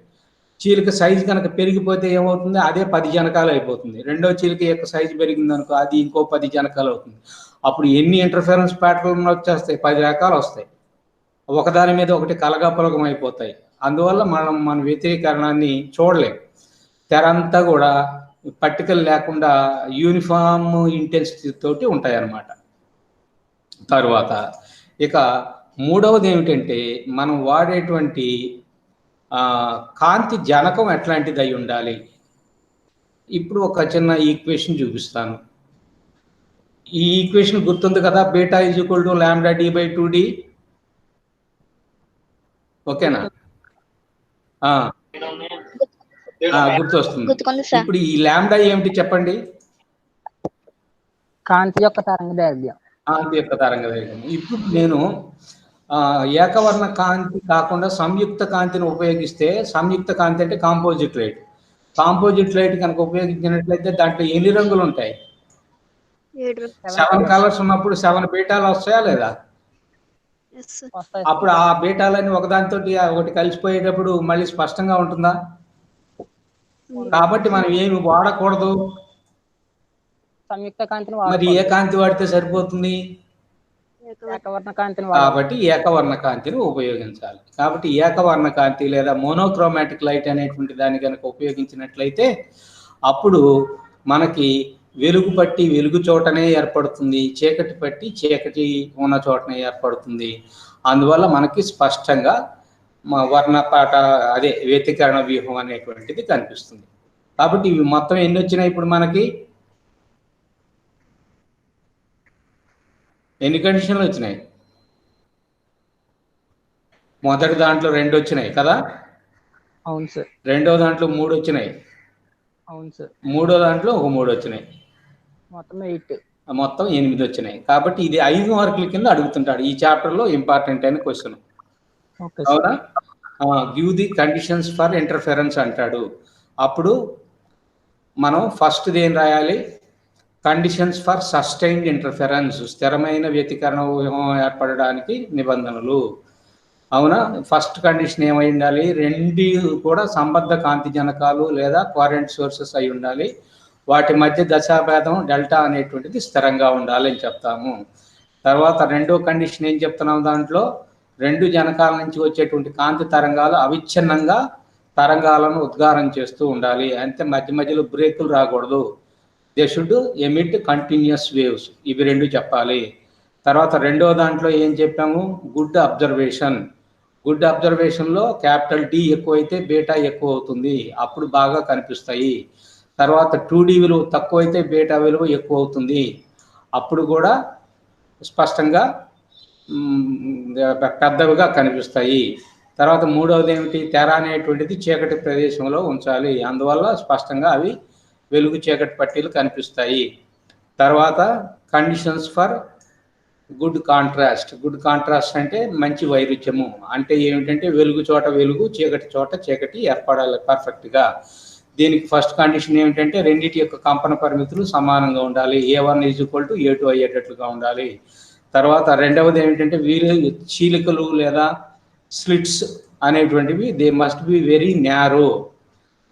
చీలిక సైజు కనుక పెరిగిపోతే ఏమవుతుంది? అదే 10 జనకాలు అయిపోతుంది. రెండో చీలిక యొక్క సైజు పెరిగింది అనుకో, అది ఇంకో 10 జనకాలు అవుతుంది. అప్పుడు ఎన్ని ఇంటర్ఫరెన్స్ ప్యాటర్న్లు వచ్చేస్తాయి? 10 రకాలు వస్తాయి. ఒకదాని మీద ఒకటి కలగాపులగం అయిపోతాయి. అందువల్ల మన వ్యతికరణాన్ని చూడలేం. తెరంతా కూడా పట్టికలు లేకుండా యూనిఫామ్ ఇంటెన్సిటీ తోటి ఉంటాయి అన్నమాట. తర్వాత ఇక మూడవది ఏమిటంటే మనం వాడేటువంటి కాంతి జనకం ఎట్లాంటిది అయి ఉండాలి. ఇప్పుడు ఒక చిన్న ఈక్వేషన్ చూపిస్తాను. ఈ ఈక్వేషన్ గుర్తుంది కదా, బీటా = λd/2d. ఓకేనా? గుర్తొస్తుంది. ఇప్పుడు ఈ లాంబ్డా ఏమిటి చెప్పండి? కాంతి యొక్క తరంగదైర్ఘ్యం. కాంతి యొక్క తరంగదైర్ఘ్యం. ఇప్పుడు నేను ఏకవర్ణ కాంతి కాకుండా సంయుక్త కాంతిని ఉపయోగిస్తే, సంయుక్త కాంతి అంటే కాంపోజిట్ లైట్. కాంపోజిట్ లైట్ కనుక ఉపయోగించినట్లయితే దాంట్లో ఎన్ని రంగులు ఉంటాయి? 7 కలర్స్ ఉన్నప్పుడు 7 బీటాలు వస్తాయా లేదా? అప్పుడు ఆ బీటాలని ఒకదానితో ఒకటి కలిసిపోయేటప్పుడు మళ్ళీ స్పష్టంగా ఉంటుందా? కాబట్టి మనం ఏమి వాడకూడదు? సంయుక్త కాంతిని మరి ఏ కాంతి వాడితే సరిపోతుంది? ఏకవర్ణ కాంతిని. కాబట్టి ఏకవర్ణ కాంతిని ఉపయోగించాలి. కాబట్టి ఏకవర్ణ కాంతి లేదా మోనోక్రోమాటిక్ లైట్ అనేటువంటి దాన్ని కనుక ఉపయోగించినట్లయితే అప్పుడు మనకి వెలుగు పట్టి వెలుగు చోటనే ఏర్పడుతుంది, చీకటి పట్టి చీకటి ఉన్న చోటనే ఏర్పడుతుంది. అందువల్ల మనకి స్పష్టంగా వర్ణపాట అదే వ్యతికరణ వ్యూహం అనేటువంటిది కనిపిస్తుంది. కాబట్టి ఇవి మొత్తం ఎన్ని వచ్చినాయి? ఇప్పుడు మనకి ఎన్ని కండిషన్లు వచ్చినాయి? మొదటి దాంట్లో 2 వచ్చినాయి కదా? అవును సార్. రెండో దాంట్లో 3 వచ్చినాయి. అవును సార్. మూడో దాంట్లో ఒక 3 వచ్చినాయి. మొత్తం 8 వచ్చినాయి. కాబట్టి ఇది 5 మార్కుల కింద అడుగుతుంటాడు ఈ చాప్టర్లో. ఇంపార్టెంట్ అయిన క్వశ్చన్. అవునా? Give the conditions for interference అంటాడు. అప్పుడు మనం ఫస్ట్ ఏం రాయాలి, కండిషన్స్ ఫర్ సస్టైన్డ్ ఇంటర్ఫెరెన్స్, స్థిరమైన వ్యతికరణ వ్యూహం ఏర్పడడానికి నిబంధనలు. అవునా, ఫస్ట్ కండిషన్ ఏమై ఉండాలి, రెండు కూడా సంబద్ధ కాంతి జనకాలు లేదా కోరెంట్ సోర్సెస్ అయి ఉండాలి, వాటి మధ్య దశాభేదం డెల్టా అనేటువంటిది స్థిరంగా ఉండాలి అని చెప్తాము. తర్వాత రెండో కండిషన్ ఏం చెప్తున్నాం, దాంట్లో రెండు జనకాల నుంచి వచ్చేటువంటి కాంతి తరంగాలు అవిచ్ఛిన్నంగా తరంగాలను ఉద్గారం చేస్తూ ఉండాలి, అంటే మధ్య మధ్యలో బ్రేకులు రాకూడదు. They should emit continuous waves, ఇవి రెండు చెప్పాలి. తర్వాత రెండో దాంట్లో ఏం చెప్పాము, గుడ్ అబ్జర్వేషన్. గుడ్ అబ్జర్వేషన్లో క్యాపిటల్ డి ఎక్కువైతే బీటా ఎక్కువ అవుతుంది, అప్పుడు బాగా కనిపిస్తాయి. తర్వాత 2D విలువ తక్కువైతే బీటా విలువ ఎక్కువ అవుతుంది, అప్పుడు కూడా స్పష్టంగా పెద్దవిగా కనిపిస్తాయి. తర్వాత మూడవది ఏమిటి, తెర అనేటువంటిది చీకటి ప్రదేశంలో ఉంచాలి, అందువల్ల స్పష్టంగా అవి వెలుగు చీకటి పట్టీలు కనిపిస్తాయి. తర్వాత conditions for good contrast. Good contrast అంటే మంచి వైరుధ్యము, అంటే ఏమిటంటే వెలుగు చోట వెలుగు, చీకటి చోట చీకటి ఏర్పడాలి పర్ఫెక్ట్గా. దీనికి ఫస్ట్ కండిషన్ ఏమిటంటే రెండింటి యొక్క కంపన పరిమితులు సమానంగా ఉండాలి, A1 = A2 అయ్యేటట్లుగా ఉండాలి. తర్వాత రెండవది ఏమిటంటే చీలికలు లేదా స్లిట్స్ అనేటువంటివి they must be very narrow.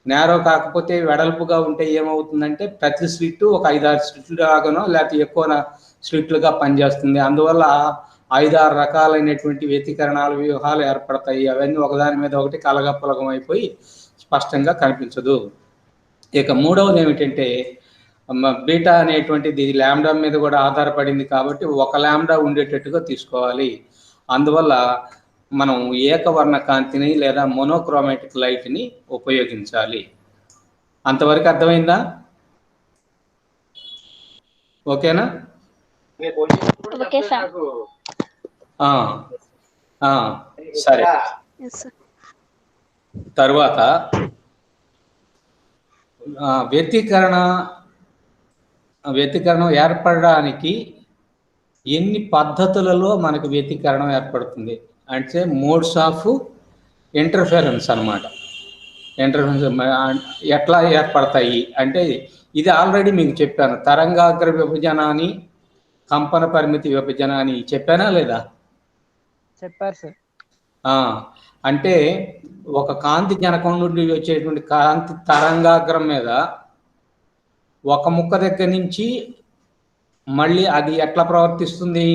Narrow కాకపోతే వెడల్పుగా ఉంటే ఏమవుతుందంటే ప్రతి స్లిట్ ఒక 5-6 స్లిట్లు లాగానో లేకపోతే ఎక్కువ స్లిట్లుగా పనిచేస్తుంది, అందువల్ల 5-6 రకాలైనటువంటి వ్యతికరణాలు వ్యూహాలు ఏర్పడతాయి, అవన్నీ ఒకదాని మీద ఒకటి కలగపులగం అయిపోయి స్పష్టంగా కనిపించదు. ఇక మూడవది ఏమిటంటే బీటా అనేటువంటిది ల్యాండా మీద కూడా ఆధారపడింది కాబట్టి ఒక ల్యాండా ఉండేటట్టుగా తీసుకోవాలి, అందువల్ల మనం ఏకవర్ణ కాంతిని లేదా మోనోక్రోమాటిక్ లైట్ని ఉపయోగించాలి. అంతవరకు అర్థమైందా? ఓకేనా? Okay sir. సరే, తర్వాత వ్యతికరణం ఏర్పడడానికి ఎన్ని పద్ధతులలో మనకు వ్యతికరణం ఏర్పడుతుంది అంటే మోడ్స్ ఆఫ్ ఇంటర్ఫెరెన్స్ అన్నమాట. ఇంటర్ఫెరెన్స్ ఎట్లా ఏర్పడతాయి అంటే ఇది ఆల్రెడీ మీకు చెప్పాను, తరంగాగ్ర విభజన అని కంపన పరిమితి విభజన అని చెప్పానా లేదా? చెప్పారు సార్. అంటే ఒక కాంతి జనకం నుండి వచ్చేటువంటి కాంతి తరంగాగ్రం మీద ఒక ముక్క దగ్గర నుంచి మళ్ళీ అది ఎట్లా ప్రవర్తిస్తుంది,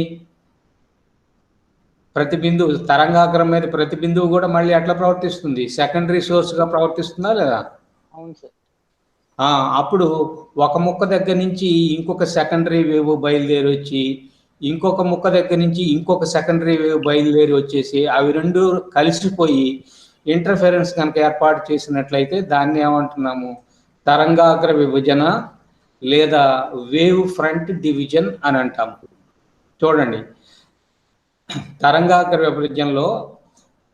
ప్రతిబిందువు తరంగాగ్రం మీద ప్రతిబిందువు కూడా మళ్ళీ ఎట్లా ప్రవర్తిస్తుంది, సెకండరీ సోర్స్గా ప్రవర్తిస్తుందా లేదా? అవును సార్. అప్పుడు ఒక ముక్క దగ్గర నుంచి ఇంకొక సెకండరీ వేవ్ బయలుదేరి వచ్చి ఇంకొక ముక్క దగ్గర నుంచి ఇంకొక సెకండరీ వేవ్ బయలుదేరి వచ్చేసి అవి రెండు కలిసిపోయి ఇంటర్ఫెరెన్స్ కనుక ఏర్పాటు చేసినట్లయితే దాన్ని ఏమంటున్నాము, తరంగాగ్ర విభజన లేదా వేవ్ ఫ్రంట్ డివిజన్ అని అంటాము. చూడండి, తరంగాగ్ర విభజనలో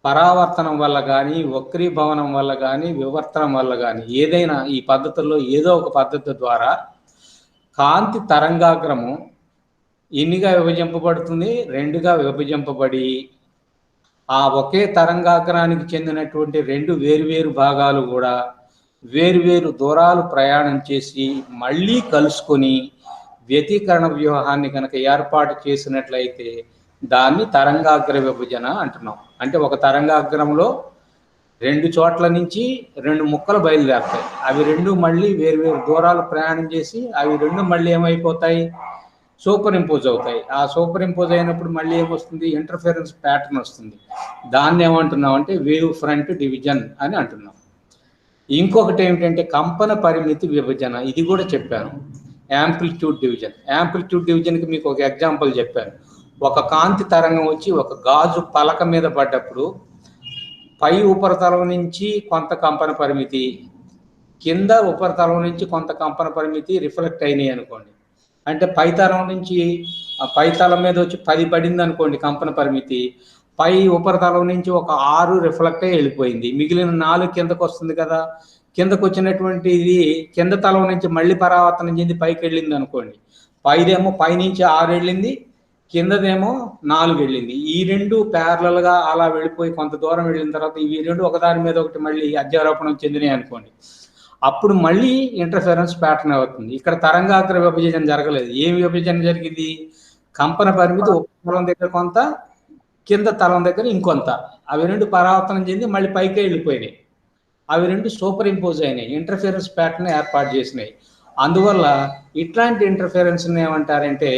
పరావర్తనం వల్ల కానీ వక్రీభవనం వల్ల కానీ వివర్తనం వల్ల కానీ ఏదైనా ఈ పద్ధతుల్లో ఏదో ఒక పద్ధతి ద్వారా కాంతి తరంగాగ్రము ఎన్నిగా విభజింపబడుతుంది, రెండుగా విభజింపబడి ఆ ఒకే తరంగాగ్రానికి చెందినటువంటి రెండు వేరువేరు భాగాలు కూడా వేరువేరు దూరాలు ప్రయాణం చేసి మళ్ళీ కలుసుకొని వ్యతికరణ వ్యూహాన్ని కనుక ఏర్పాటు చేసినట్లయితే దాన్ని తరంగాగ్ర విభజన అంటున్నాం. అంటే ఒక తరంగాగ్రంలో రెండు చోట్ల నుంచి రెండు ముక్కలు బయలుదేరుతాయి, అవి రెండు మళ్ళీ వేరువేరు దూరాలు ప్రయాణం చేసి అవి రెండు మళ్ళీ ఏమైపోతాయి, సూపర్ ఇంపోజ్ అవుతాయి. ఆ సూపర్ ఇంపోజ్ అయినప్పుడు మళ్ళీ ఏమొస్తుంది, ఇంటర్ఫెరెన్స్ ప్యాటర్న్ వస్తుంది. దాన్ని ఏమంటున్నాం అంటే వేవ్ ఫ్రంట్ డివిజన్ అని అంటున్నాం. ఇంకొకటి ఏమిటంటే కంపన పరిమితి విభజన, ఇది కూడా చెప్పాను, యాంప్లిట్యూడ్ డివిజన్. యాంప్లిట్యూడ్ డివిజన్కి మీకు ఒక ఎగ్జాంపుల్ చెప్పాను. ఒక కాంతి తరంగం వచ్చి ఒక గాజు పలక మీద పడ్డప్పుడు పై ఉపరితలం నుంచి కొంత కంపన పరిమితి, కింద ఉపరితలం నుంచి కొంత కంపన పరిమితి రిఫ్లెక్ట్ అయినాయి అనుకోండి, అంటే పైతలం నుంచి పైతలం మీద వచ్చి 10 పడింది అనుకోండి కంపన పరిమితి, పై ఉపరితలం నుంచి ఒక 6 రిఫ్లెక్ట్ అయ్యి వెళ్ళిపోయింది, మిగిలిన 4 కిందకు వస్తుంది కదా. కిందకు వచ్చినటువంటి ఇది కింద తలం నుంచి మళ్ళీ పరావర్తనం చెంది పైకి వెళ్ళింది అనుకోండి, పైదేమో పైనుంచి 6 వెళ్ళింది, కిందదేమో 4 వెళ్ళింది. ఈ రెండు ప్యారలల్గా అలా వెళ్ళిపోయి కొంత దూరం వెళ్ళిన తర్వాత ఇవి రెండు ఒకదాని మీద ఒకటి మళ్ళీ అధ్యారోపణం చెందినాయి అనుకోండి, అప్పుడు మళ్ళీ ఇంటర్ఫరెన్స్ ప్యాటర్న్ అవుతుంది. ఇక్కడ తరంగాగ్ర విభజన జరగలేదు. ఏం విభజన జరిగింది? కంపన పరిమితి ఒక తలం దగ్గర కొంత, కింద తలం దగ్గర ఇంకొంత. అవి రెండు పరావర్తనం చెంది మళ్ళీ పైకే వెళ్ళిపోయినాయి. అవి రెండు సూపర్ ఇంపోజ్ అయినాయి, ఇంటర్ఫిరెన్స్ ప్యాటర్న్ ఏర్పాటు చేసినాయి. అందువల్ల ఇట్లాంటి ఇంటర్ఫిరెన్స్ ఏమంటారంటే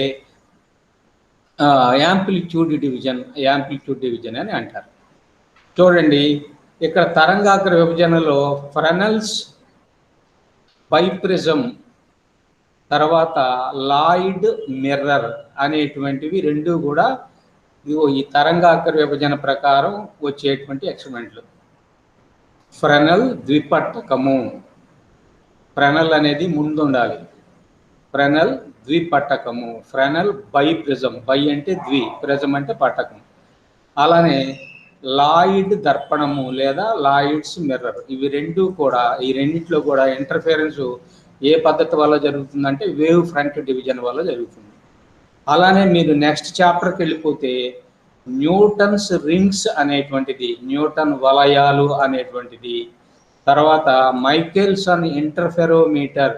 యాంప్లిట్యూడ్ డివిజన్ అని అంటారు. చూడండి, ఇక్కడ తరంగాగ్ర విభజనలో ఫ్రెనెల్స్, బైప్రిజం, తర్వాత లాయిడ్ మిర్రర్ అనేటువంటివి రెండు కూడా ఈ తరంగాగ్ర విభజన ప్రకారం వచ్చేటువంటి ఎక్స్పెరిమెంట్లు. ఫ్రెనెల్ ద్విపట్టకము, ఫ్రెనెల్ అనేది ముందు ఉండాలి. ఫ్రెనెల్ ద్విపట్టకము, ఫ్రెనెల్ బైప్రిజం, బై అంటే ద్వి, ప్రిజం అంటే పట్టకం. అలానే లాయిడ్ దర్పణము లేదా లాయిడ్స్ మిర్రర్, ఇవి రెండు కూడా, ఈ రెండిట్లో కూడా ఇంటర్ఫిరెన్స్ ఏ పద్ధతి వల్ల జరుగుతుందంటే వేవ్ ఫ్రంట్ డివిజన్ వల్ల జరుగుతుంది. అలానే మీరు నెక్స్ట్ చాప్టర్కి వెళ్ళిపోతే న్యూటన్స్ రింగ్స్ అనేటువంటిది, న్యూటన్ వలయాలు అనేటువంటిది, తర్వాత మైకేల్సన్ ఇంటర్ఫెరోమీటర్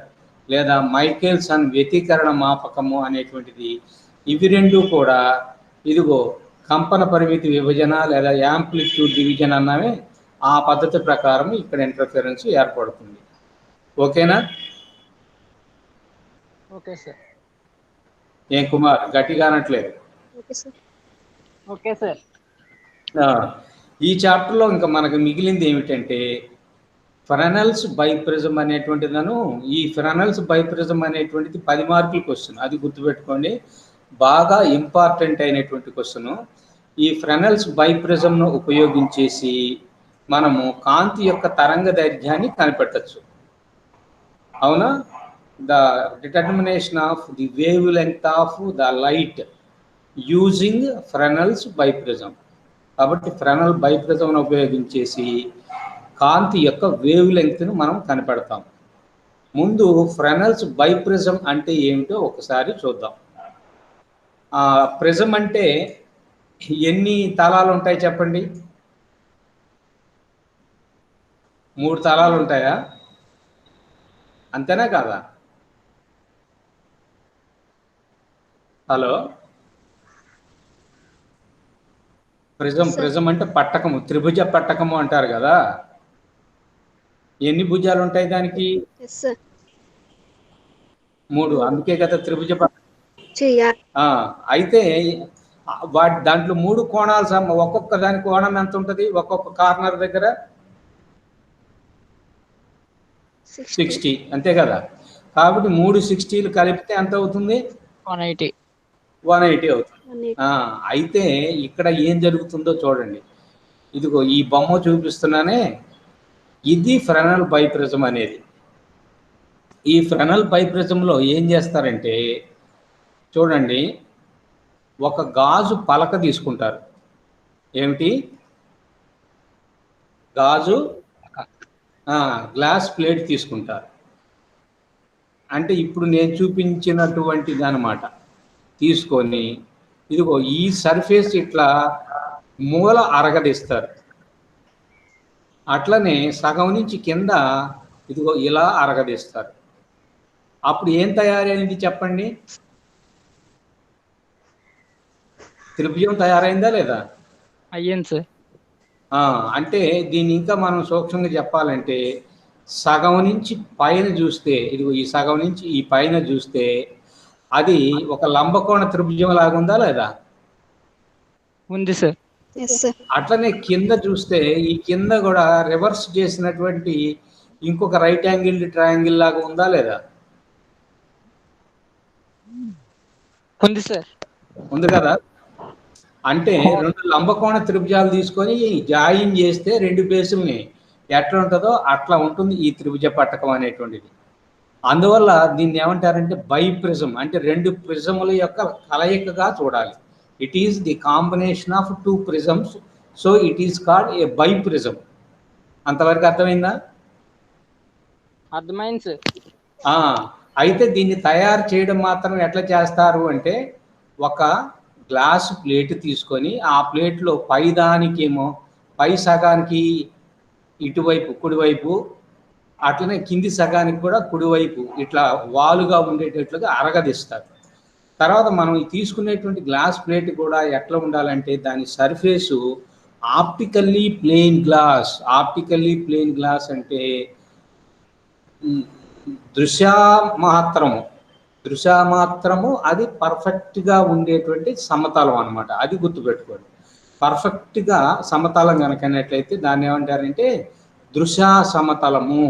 లేదా మైకేల్సన్ వ్యతికరణ మాపకము అనేటువంటిది, ఇవి రెండు కూడా ఇదిగో కంపన పరిమితి విభజన లేదా యాంప్లిట్యూడ్ డివిజన్ అన్నవే ఆ పద్ధతి ప్రకారం ఇక్కడ ఇంటర్ఫిరెన్స్ ఏర్పడుతుంది. ఓకేనా? Okay sir. ఏం కుమార్, గట్టిగా అనట్లేదు? Okay sir. ఈ చాప్టర్లో ఇంకా మనకు మిగిలింది ఏమిటంటే ఫ్రెనెల్స్ బైప్రిజం అనేటువంటిదను. ఈ ఫ్రెనెల్స్ బైప్రిజం అనేటువంటిది 10 మార్కుల క్వశ్చన్, అది గుర్తుపెట్టుకోండి, బాగా ఇంపార్టెంట్ అయినటువంటి క్వశ్చన్. ఈ ఫ్రెనెల్స్ బైప్రిజంను ఉపయోగించేసి మనము కాంతి యొక్క తరంగ దైర్ఘ్యాన్ని కనిపెట్టచ్చు. అవునా? The determination of the wave length of the light using Fresnel's biprism. కాబట్టి ఫ్రెనెల్ బైప్రిజంను ఉపయోగించేసి కాంతి యొక్క వేవ్ లెంగ్త్ను మనం కనిపెడతాం. ముందు ఫ్రెనెల్స్ బైప్రిజం అంటే ఏమిటో ఒకసారి చూద్దాం. ప్రిజం అంటే ఎన్ని తలాలు ఉంటాయి చెప్పండి? 3 తలాలు ఉంటాయా? అంతేనా కాదా? హలో, ప్రిజం అంటే పట్టకము, త్రిభుజ పట్టకము అంటారు కదా. ఎన్ని భుజాలు ఉంటాయి దానికి? 3, అందుకే కదా త్రిభుజ పట్టకం. అయితే దాంట్లో 3 కోణాలు, ఒక్కొక్క దాని కోణం ఎంత ఉంటుంది? ఒక్కొక్క కార్నర్ దగ్గర 60, అంతే కదా. కాబట్టి 3 60లు కలిపితే ఎంత అవుతుంది? 180 అవుతుంది. అయితే ఇక్కడ ఏం జరుగుతుందో చూడండి. ఇదిగో ఈ బొమ్మ చూపిస్తున్నానే, ఇది ఫ్రెనెల్ బైప్రిజం అనేది. ఈ ఫ్రెనెల్ బైప్రిజంలో ఏం చేస్తారంటే చూడండి, ఒక గాజు పలక తీసుకుంటారు. ఏమిటి? గాజు గ్లాస్ ప్లేట్ తీసుకుంటారు. అంటే ఇప్పుడు నేను చూపించినటువంటిది అన్నమాట. తీసుకొని ఇదిగో ఈ సర్ఫేస్ ఇట్లా మూల అరగదీస్తారు. అట్లనే సగం నుంచి కింద ఇదిగో ఇలా అరగదీస్తారు. అప్పుడు ఏం తయారైంది చెప్పండి? త్రిభుజం తయారైందా లేదా? అయ్యింది సార్. అంటే దీన్ని ఇంకా మనం సూక్ష్మంగా చెప్పాలంటే సగం నుంచి పైన చూస్తే, ఇదిగో ఈ సగం నుంచి ఈ పైన చూస్తే అది ఒక లంబకోణ త్రిభుజం లాగా ఉందా లేదా? ఉంది సార్. అట్లనే కింద చూస్తే ఈ కింద కూడా రివర్స్ చేసినటువంటి ఇంకొక రైట్ యాంగిల్ ట్రయాంగిల్ లాగా ఉందా లేదా? ఉంది సార్. ఉంది కదా. అంటే 2 లంబకోణ త్రిభుజాలు తీసుకొని జాయిన్ చేస్తే 2 బేసుల్ని ఎట్లా ఉంటుందో అట్లా ఉంటుంది ఈ త్రిభుజ పట్టకం అనేటువంటిది. అందువల్ల దీన్ని ఏమంటారంటే బైప్రిజం, అంటే 2 ప్రిజముల యొక్క కలయికగా చూడాలి. It is the combination of 2 prisms, so it is called a biprism. అంతవరకు అర్థమైందా? అర్థమైంది సార్. అయితే దీన్ని తయారు చేయడం మాత్రం ఎట్లా చేస్తారు అంటే ఒక గ్లాసు ప్లేట్ తీసుకొని ఆ ప్లేట్లో పై సగానికి ఇటువైపు కుడివైపు అట్లనే కింది సగానికి కూడా కుడివైపు ఇట్లా వాలుగా ఉండేటట్లుగా అరగదీస్తారు. తర్వాత మనం తీసుకునేటువంటి గ్లాస్ ప్లేట్ కూడా ఎట్లా ఉండాలంటే దాని surface optically plain glass. Optically plain glass అంటే దృశ్యమాత్రము అది పర్ఫెక్ట్గా ఉండేటువంటి సమతలం అనమాట. అది గుర్తుపెట్టుకోండి. పర్ఫెక్ట్గా సమతలం కనుకనట్లయితే దాన్ని ఏమంటారంటే దృశ్య సమతలము.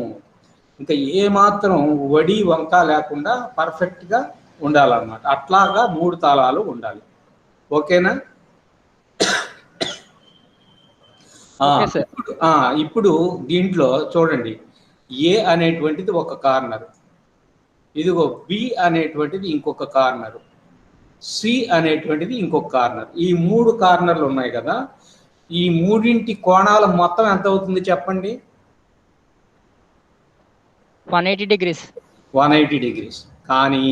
ఇంకా ఏమాత్రం వడి వంక లేకుండా పర్ఫెక్ట్గా ఉండాలన్నమాట. అట్లాగా 3 తాళాలు ఉండాలి. ఓకేనా? ఇప్పుడు దీంట్లో చూడండి, ఏ అనేటువంటిది ఒక కార్నర్, ఇదిగో బి అనేటువంటిది ఇంకొక కార్నర్, సి అనేటువంటిది ఇంకొక కార్నర్. ఈ 3 కార్నర్లు ఉన్నాయి కదా, ఈ మూడింటి కోణాల మొత్తం ఎంత అవుతుంది చెప్పండి? 180 degrees. 180 degrees. కానీ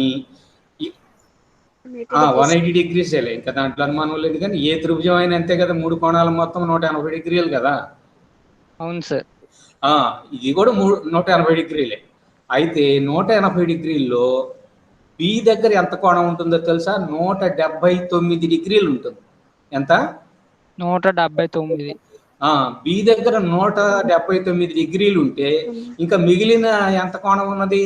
180 degrees ఇంకా దాంట్లో అనుమానం లేదు. కానీ ఏ త్రిభుజం అయినా అంతే కదా, 3 కోణాల మొత్తం 180 degrees కదా. అవును సార్. ఇది కూడా 180 degrees. అయితే 180 degrees బి దగ్గర ఎంత కోణం ఉంటుందో తెలుసా? 179 degrees ఉంటుంది. ఎంత? 179. బి దగ్గర 179 degrees ఉంటే ఇంకా మిగిలిన ఎంత కోణం ఉన్నది?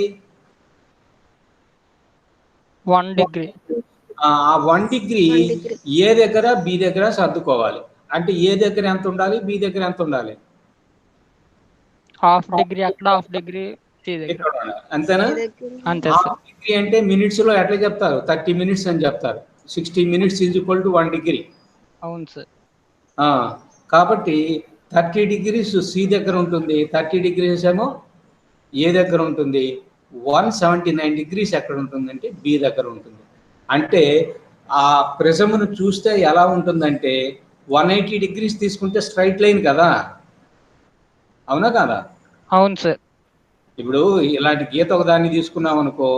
1 degree. ఆ 1 degree ఏ దగ్గర బి దగ్గర సర్దుకోవాలి. అంటే ఏ దగ్గర ఎంత ఉండాలి, బి దగ్గర ఎంత ఉండాలి? హాఫ్ డిగ్రీ అక్కడ, హాఫ్ డిగ్రీ ఇక్కడ ఉండాలి. అంతేనా? అంతే సార్. హాఫ్ డిగ్రీ అంటే మినిట్స్ లో ఎట్లా చెప్తారు? 30 minutes అని చెప్తారు. 60 minutes = 1 degree. అవును సార్. కాబట్టి 30 degrees సి దగ్గర ఉంటుంది, 30 degrees ఏమో ఏ దగ్గర ఉంటుంది, 179 degrees ఎక్కడ ఉంటుందంటే బి దగ్గర ఉంటుంది. అంటే ఆ ప్రిజమును చూస్తే ఎలా ఉంటుందంటే 180 degrees తీసుకుంటే స్ట్రైట్ లైన్ కదా, అవునా కాదా? అవును సార్. ఇప్పుడు ఇలాంటి గీత ఒకదాన్ని తీసుకున్నాం అనుకో,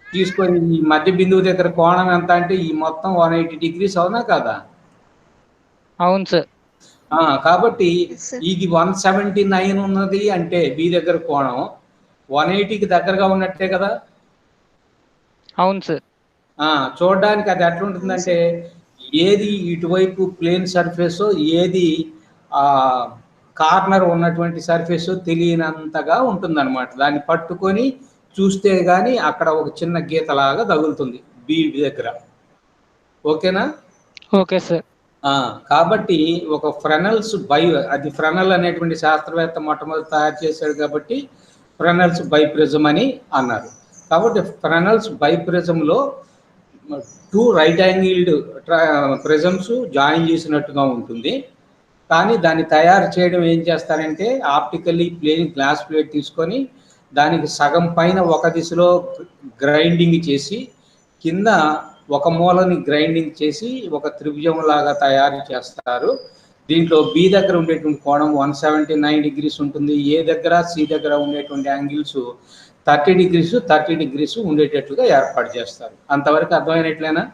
తీసుకొని ఈ మధ్య బిందువు దగ్గర కోణం ఎంత అంటే ఈ మొత్తం 180 degrees, అవునా కాదా? అవును సార్. కాబట్టి ఇది 179 ఉన్నది అంటే బి దగ్గర కోణం 180కి దగ్గరగా ఉన్నట్టే కదా. అవును సార్. చూడడానికి అది ఎట్లా ఉంటుందంటే ఏది ఇటువైపు ప్లేన్ సర్ఫేసో ఏది కార్నర్ ఉన్నటువంటి సర్ఫేసో తెలియనంతగా ఉంటుందన్నమాట. దాన్ని పట్టుకొని చూస్తే కానీ అక్కడ ఒక చిన్న గీతలాగా తగులుతుంది బి దగ్గర. ఓకేనా? Okay sir. కాబట్టి ఒక ఫ్రెనెల్స్ అది ఫ్రెనెల్ అనేటువంటి శాస్త్రవేత్త మొట్టమొదటి తయారు చేశాడు కాబట్టి ఫ్రెనెల్స్ బైప్రిజం అని అన్నారు. కాబట్టి ఫ్రెనెల్స్ బైప్రిజంలో 2 right angled ప్రిజమ్స్ జాయిన్ చేసినట్టుగా ఉంటుంది. కానీ దాన్ని తయారు చేయడం ఏం చేస్తారంటే ఆప్టికల్లీ ప్లేన్ గ్లాస్ ప్లేట్ తీసుకొని దానికి సగం పైన ఒక దిశలో గ్రైండింగ్ చేసి కింద ఒక మూలని గ్రైండింగ్ చేసి ఒక త్రిభుజం లాగా తయారు చేస్తారు. దీంట్లో బి దగ్గర ఉండేటువంటి కోణం 179 degrees ఉంటుంది. ఏ దగ్గర సి దగ్గర ఉండేటువంటి యాంగిల్స్ 30 degrees ఉండేటట్లుగా ఏర్పాటు చేస్తారు. అంతవరకు అర్థమైనట్లేనా?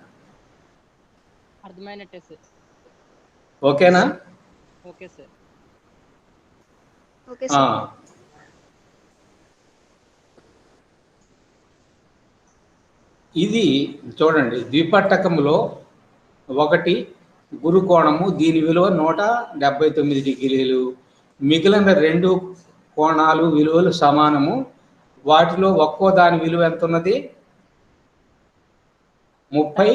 అర్థమైనట్టే సార్. ఓకేనా? Okay sir. ఇది చూడండి, ద్విపట్టకములో ఒకటి గురుకోణము, దీని విలువ 179 degrees. మిగిలిన 2 కోణాలు విలువలు సమానము. వాటిలో ఒక్కో దాని విలువ ఎంత ఉన్నది? 30.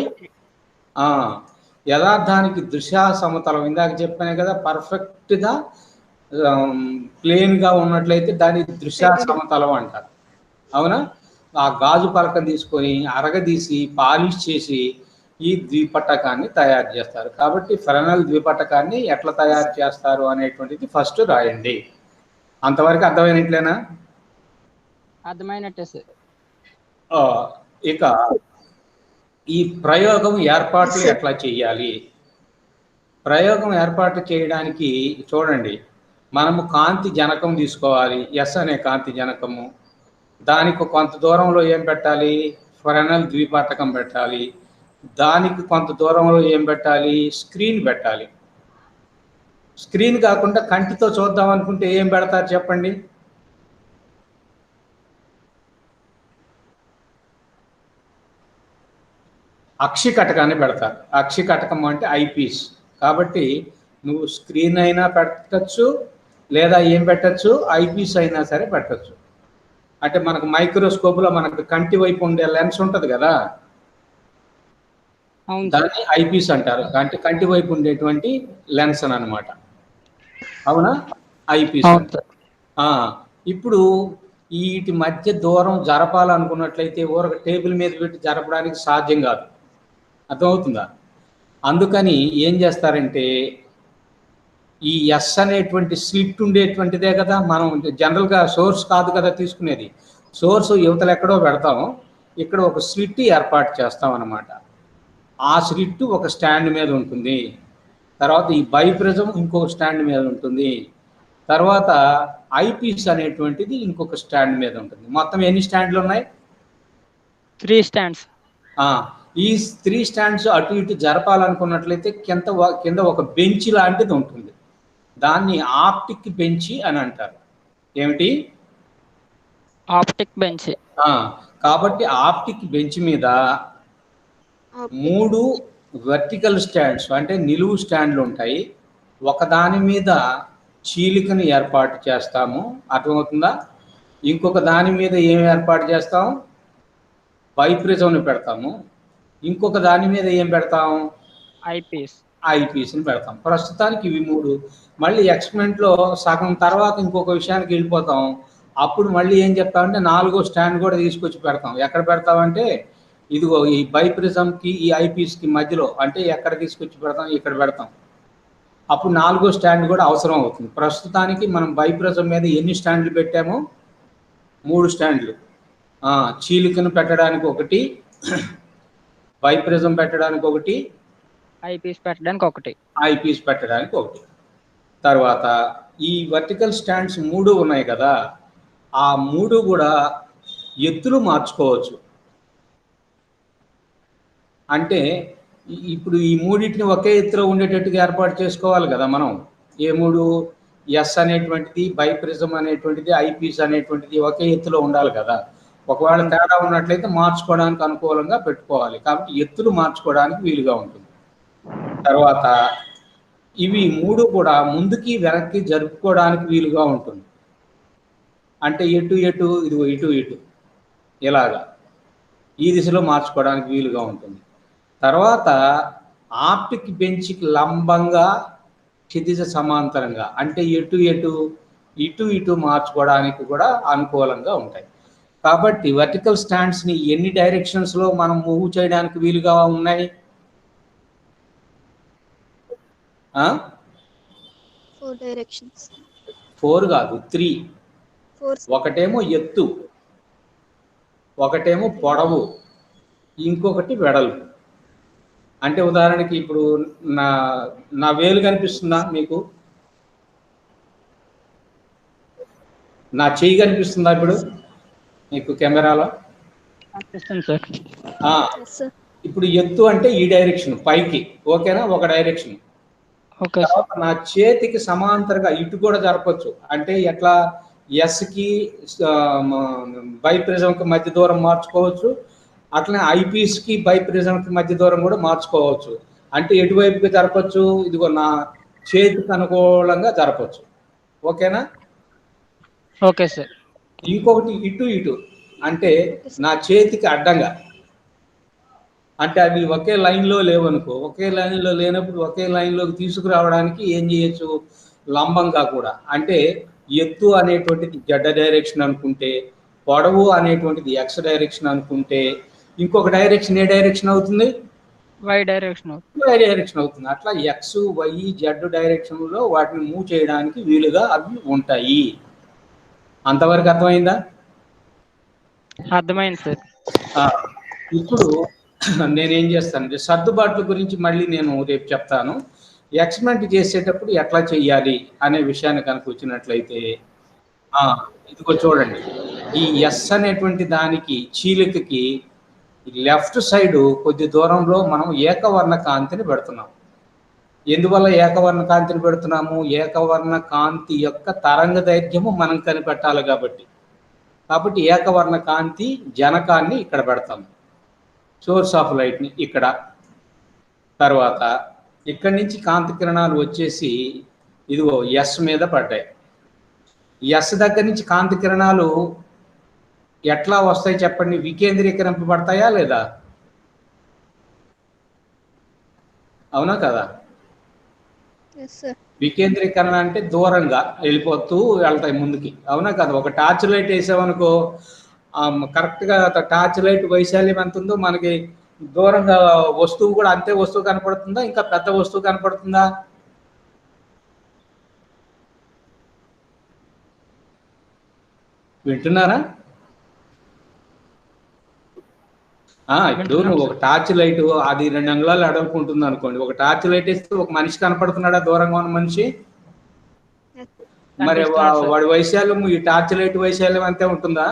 యథార్థానికి దృశ్య సమతలం ఇందాక చెప్పాను కదా, పర్ఫెక్ట్గా ప్లేన్గా ఉన్నట్లయితే దాన్ని దృశ్య సమతలం అంటారు, అవునా? ఆ గాజు పలకం తీసుకొని అరగదీసి పాలిష్ చేసి ఈ ద్విపట్టకాన్ని తయారు చేస్తారు. కాబట్టి ఫ్రెనెల్ ద్విపట్టకాన్ని ఎట్లా తయారు చేస్తారు అనేటువంటిది ఫస్ట్ రాయండి. అంతవరకు అర్థమైనట్లేనా? అర్థమైనట్టే సార్. ఇక ఈ ప్రయోగం ఏర్పాట్లు ఎట్లా చేయాలి? ప్రయోగం ఏర్పాటు చేయడానికి చూడండి, మనము కాంతి జనకం తీసుకోవాలి, ఎస్ అనే కాంతి జనకము. దానికి కొంత దూరంలో ఏం పెట్టాలి? ఫ్రెనెల్ ద్విపట్టకం పెట్టాలి. దానికి కొంత దూరంలో ఏం పెట్టాలి? స్క్రీన్ పెట్టాలి. స్క్రీన్ కాకుండా కంటితో చూద్దాం అనుకుంటే ఏం పెడతారు చెప్పండి? అక్షికటకాన్ని పెడతారు. అక్షికటకం అంటే ఐపీస్. కాబట్టి నువ్వు స్క్రీన్ అయినా పెట్టచ్చు, లేదా ఏం పెట్టచ్చు, ఐపీస్ అయినా సరే పెట్టచ్చు. అంటే మనకు మైక్రోస్కోప్లో మనకు కంటి వైపు ఉండే లెన్స్ ఉంటుంది కదా, అవును సార్. దాన్ని ఐపీస్ అంటారు. అంటే కంటి వైపు ఉండేటువంటి లెన్స్ అని అనమాట. అవునా? ఐపీస్ అవును అంటే. సార్. ఇప్పుడు వీటి మధ్య దూరం జరపాలనుకున్నట్లయితే ఊరక టేబుల్ మీద పెట్టి జరపడానికి సాధ్యం కాదు. అర్థమవుతుందా? అందుకని ఏం చేస్తారంటే ఈ ఎస్ అనేటువంటి స్లిట్ ఉండేటువంటిదే కదా, మనం జనరల్గా సోర్స్ కాదు కదా తీసుకునేది. సోర్స్ యువతలు ఎక్కడో పెడతాం, ఇక్కడ ఒక స్లిట్ ఏర్పాటు చేస్తాం అన్నమాట. ఆ స్లిట్ ఒక స్టాండ్ మీద ఉంటుంది. తర్వాత ఈ బైప్రిజం ఇంకొక స్టాండ్ మీద ఉంటుంది. తర్వాత ఐపీస్ అనేటువంటిది ఇంకొక స్టాండ్ మీద ఉంటుంది. మొత్తం ఎన్ని స్టాండ్లు ఉన్నాయి? 3 స్టాండ్స్. ఈ 3 స్టాండ్స్ అటు ఇటు జరపాలనుకున్నట్లయితే కింద ఒక బెంచ్ లాంటిది ఉంటుంది. దాన్ని ఆప్టిక్ బెంచ్ అని అంటారు. ఏమిటి? Optic bench. కాబట్టి ఆప్టిక్ బెంచ్ మీద 3 వర్టికల్ స్టాండ్స్ అంటే నిలువు స్టాండ్లు ఉంటాయి. ఒకదాని మీద చీలికను ఏర్పాటు చేస్తాము. అర్థమవుతుందా? ఇంకొక దాని మీద ఏం ఏర్పాటు చేస్తాం? బైప్రిజంని పెడతాము. ఇంకొక దాని మీద ఏం పెడతాం? ఐపీస్ని పెడతాం. ప్రస్తుతానికి ఇవి 3. మళ్ళీ ఎక్స్పెరిమెంట్లో సగం తర్వాత ఇంకొక విషయానికి వెళ్ళిపోతాం. అప్పుడు మళ్ళీ ఏం చెప్తామంటే 4గో స్టాండ్ కూడా తీసుకొచ్చి పెడతాం. ఎక్కడ పెడతామంటే ఇదిగో ఈ బైప్రిజంకి ఈ ఐపీస్కి మధ్యలో, అంటే ఎక్కడ తీసుకొచ్చి పెడతాం? ఇక్కడ పెడతాం. అప్పుడు 4గో స్టాండ్ కూడా అవసరం అవుతుంది. ప్రస్తుతానికి మనం బైప్రిజం మీద ఎన్ని స్టాండ్లు పెట్టాము? 3 స్టాండ్లు. చీలికను పెట్టడానికి ఒకటి, బైప్రిజం పెట్టడానికి ఒకటి, ఐపీస్ పెట్టడానికి ఒకటి. తర్వాత ఈ వర్టికల్ స్టాండ్స్ 3 ఉన్నాయి కదా, ఆ 3 కూడా ఎత్తులు మార్చుకోవచ్చు. అంటే ఇప్పుడు ఈ మూడింటిని ఒకే ఎత్తులో ఉండేటట్టుగా ఏర్పాటు చేసుకోవాలి కదా మనం. ఏ 3? ఎస్ అనేటువంటిది, బైప్రిజం అనేటువంటిది, ఐపీస్ అనేటువంటిది ఒకే ఎత్తులో ఉండాలి కదా. ఒకవేళ తేడా ఉన్నట్లయితే మార్చుకోవడానికి అనుకూలంగా పెట్టుకోవాలి. కాబట్టి ఎత్తులు మార్చుకోవడానికి వీలుగా ఉంటుంది. తర్వాత ఇవి 3 కూడా ముందుకి వెనక్కి జరుపుకోవడానికి వీలుగా ఉంటుంది. అంటే ఇదిగో ఇటు ఇలాగా ఈ దిశలో మార్చుకోవడానికి వీలుగా ఉంటుంది. తర్వాత ఆప్టిక్ బెంచ్కి లంబంగా, క్షితిజ సమాంతరంగా, అంటే ఇటు మార్చుకోవడానికి కూడా అనుకూలంగా ఉంటాయి. కాబట్టి వర్టికల్ స్టాండ్స్ని ఎన్ని డైరెక్షన్స్లో మనం మూవ్ చేయడానికి వీలుగా ఉన్నాయి? 4 డైరెక్షన్స్. 4 కాదు, 3. 4. ఒకటేమో ఎత్తు, ఒకటేమో పొడవు, ఇంకొకటి వెడల్పు. అంటే ఉదాహరణకి ఇప్పుడు నా వేలు కనిపిస్తుందా మీకు? నా చెయ్యి కనిపిస్తుందా ఇప్పుడు మీకు కెమెరాలో? ఇప్పుడు ఎత్తు అంటే ఈ డైరెక్షన్ పైకి, ఓకేనా? ఒక డైరెక్షన్. తర్వాత నా చేతికి సమాంతరంగా ఇటు కూడా జరపచ్చు. అంటే ఎట్లా? ఎస్కి బైప్రిజంకి మధ్య దూరం మార్చుకోవచ్చు, అట్లనే ఐపీస్కి బైప్రిజంకి మధ్య దూరం కూడా మార్చుకోవచ్చు. అంటే ఎటువైపుకి జరపచ్చు? ఇదిగో నా చేతికి అనుకూలంగా జరపచ్చు. ఓకేనా? Okay sir. ఇంకొకటి ఇటు అంటే నా చేతికి అడ్డంగా. అంటే అవి ఒకే లైన్లో లేవనుకో, ఒకే లైన్లో లేనప్పుడు ఒకే లైన్లోకి తీసుకురావడానికి ఏం చేయొచ్చు? లంబంగా కూడా. అంటే ఎత్తు అనేటువంటిది జెడ్ డైరెక్షన్ అనుకుంటే, పొడవు అనేటువంటిది ఎక్స్ డైరెక్షన్ అనుకుంటే, ఇంకొక డైరెక్షన్ ఏ డైరెక్షన్ అవుతుంది? వై డైరెక్షన్ అవుతుంది. అట్లా ఎక్స్, వై, జెడ్ డైరెక్షన్లో వాటిని మూవ్ చేయడానికి వీలుగా అవి ఉంటాయి. అంతవరకు అర్థమైందా? అర్థమైంది సార్. ఇప్పుడు నేనేం చేస్తానంటే సర్దుబాట్ల గురించి మళ్ళీ నేను రేపు చెప్తాను. ఎక్స్పెరిమెంట్ చేసేటప్పుడు ఎట్లా చెయ్యాలి అనే విషయాన్ని కనుక వచ్చినట్లయితే, ఇదిగో చూడండి, ఈ ఎస్ అనేటువంటి దానికి చీలికకి లెఫ్ట్ సైడ్ కొద్ది దూరంలో మనం ఏకవర్ణ కాంతిని పెడుతున్నాం. ఎందువల్ల ఏకవర్ణ కాంతిని పెడుతున్నాము? ఏకవర్ణ కాంతి యొక్క తరంగ దైర్ఘ్యము మనం కనిపెట్టాలి కాబట్టి ఏకవర్ణ కాంతి జనకాన్ని ఇక్కడ పెడతాము. సోర్స్ ఆఫ్ లైట్ని ఇక్కడ. తర్వాత ఇక్కడి నుంచి కాంతి కిరణాలు వచ్చేసి ఇదిగో ఎస్ మీద పడ్డాయి. ఎస్ దగ్గర నుంచి కాంతి కిరణాలు ఎట్లా వస్తాయి చెప్పండి? వికేంద్రీకరింపబడతాయా లేదా? అవునా కదా? వికేంద్రీకరణ అంటే దూరంగా వెళ్ళిపోతూ వెళ్తాయి ముందుకి. అవునా కదా? ఒక టార్చ్ లైట్ వేసామనుకో, కరెక్ట్గా టార్చ్ లైట్ వైశాల్యం ఎంత ఉందో మనకి దూరంగా వస్తువు కూడా అంతే వస్తువు కనపడుతుందా? ఇంకా పెద్ద వస్తువు కనపడుతుందా? వింటున్నారా? ఇప్పుడు నువ్వు ఒక టార్చ్ లైట్ అది 2 అంగుళాలు అడుగుకుంటుంది అనుకోండి. ఒక టార్చ్ లైట్ వేస్తే ఒక మనిషి కనపడుతున్నాడా దూరంగా ఉన్న మనిషి? మరి వాడి వైశాల్యం ఈ టార్చ్ లైట్ వైశాల్యం అంతే ఉంటుందా?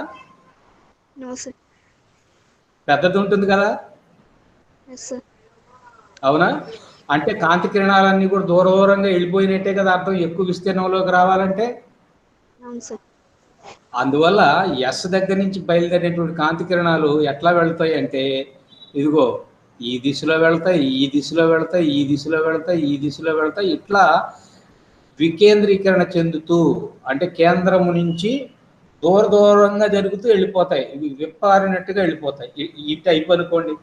పెద్దది ఉంటుంది కదా? అవునా? అంటే కాంతి కిరణాలన్నీ కూడా దూరంగా వెళ్ళిపోయినట్టే కదా అర్థం, ఎక్కువ విస్తీర్ణంలోకి రావాలంటే. అందువల్ల ఎస్ దగ్గర నుంచి బయలుదేరేటువంటి కాంతి కిరణాలు ఎట్లా వెళ్తాయి అంటే, ఇదిగో ఈ దిశలో వెళ్తాయి, ఈ దిశలో వెళ్తాయి, ఈ దిశలో వెళ్తాయి, ఈ దిశలో వెళ్తాయి, ఇట్లా వికేంద్రీకరణ చెందుతూ అంటే కేంద్రము నుంచి దూరంగా జరుగుతూ వెళ్ళిపోతాయి. ఇవి విప్పారినట్టుగా వెళ్ళిపోతాయి. ఈ టైప్ అనుకోండి.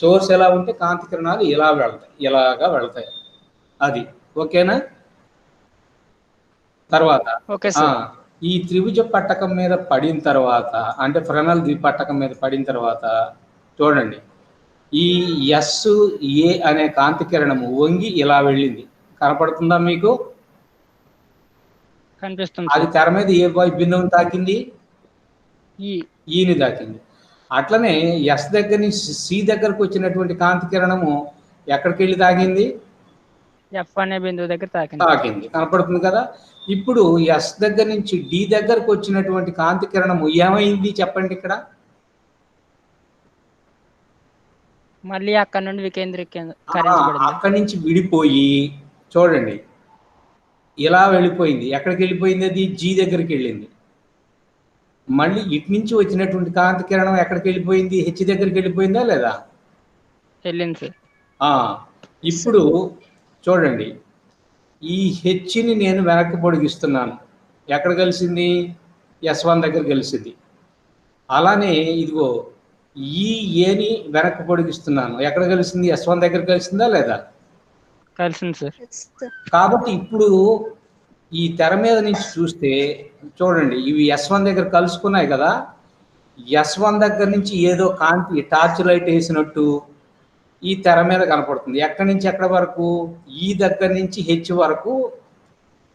సోర్స్ ఎలా ఉంటే కాంతి కిరణాలు ఇలా వెళ్తాయి, ఇలాగా వెళ్తాయి. అది ఓకేనా? తర్వాత ఈ త్రిభుజ పట్టకం మీద పడిన తర్వాత అంటే ఫ్రెనల్ ద్విపట్టకం మీద పడిన తర్వాత చూడండి, ఈ SE అనే కాంతి కిరణము వంగి ఇలా వెళ్ళింది. కనపడుతుందా మీకు? కనిపిస్తుంది. అది తెర మీద ఏ బిందువుని తాకింది? ఈని తాకింది. అట్లనే ఎస్ దగ్గర నుంచి సి దగ్గరకు వచ్చినటువంటి కాంతి కిరణము ఎక్కడికి వెళ్ళి తాకింది? ఎఫ్ అనే బిందువు దగ్గర తాకింది. కనపడుతుంది కదా? ఇప్పుడు ఎస్ దగ్గర నుంచి డి దగ్గరకు వచ్చినటువంటి కాంతి కిరణము ఏమైంది చెప్పండి ఇక్కడ? మళ్ళీ అక్కడ నుండి అక్కడి నుంచి విడిపోయి చూడండి ఇలా వెళ్ళిపోయింది. ఎక్కడికి వెళ్ళిపోయింది? అది జీ దగ్గరికి వెళ్ళింది. మళ్ళీ ఇటు నుంచి వచ్చినటువంటి కాంతి కిరణం ఎక్కడికి వెళ్ళిపోయింది? హెచ్ దగ్గరికి వెళ్ళిపోయిందా లేదా? వెళ్ళింది. ఇప్పుడు చూడండి, ఈ హెచ్ని నేను వెనక్కి పొడిగిస్తున్నాను. ఎక్కడ కలిసింది? S1 దగ్గర కలిసింది. అలానే ఇదిగో ఈ ఏని వెనక్కి పొడిగిస్తున్నాను. ఎక్కడ కలిసింది? S1 దగ్గర కలిసిందా లేదా? కలిసింది సార్. కాబట్టి ఇప్పుడు ఈ తెర మీద నుంచి చూస్తే చూడండి, ఇవి S1 దగ్గర కలుసుకున్నాయి కదా. S1 దగ్గర నుంచి ఏదో కాంతి టార్చ్ లైట్ వేసినట్టు ఈ తెర మీద కనపడుతుంది. ఎక్కడి నుంచి ఎక్కడి వరకు? ఈ దగ్గర నుంచి హెచ్ వరకు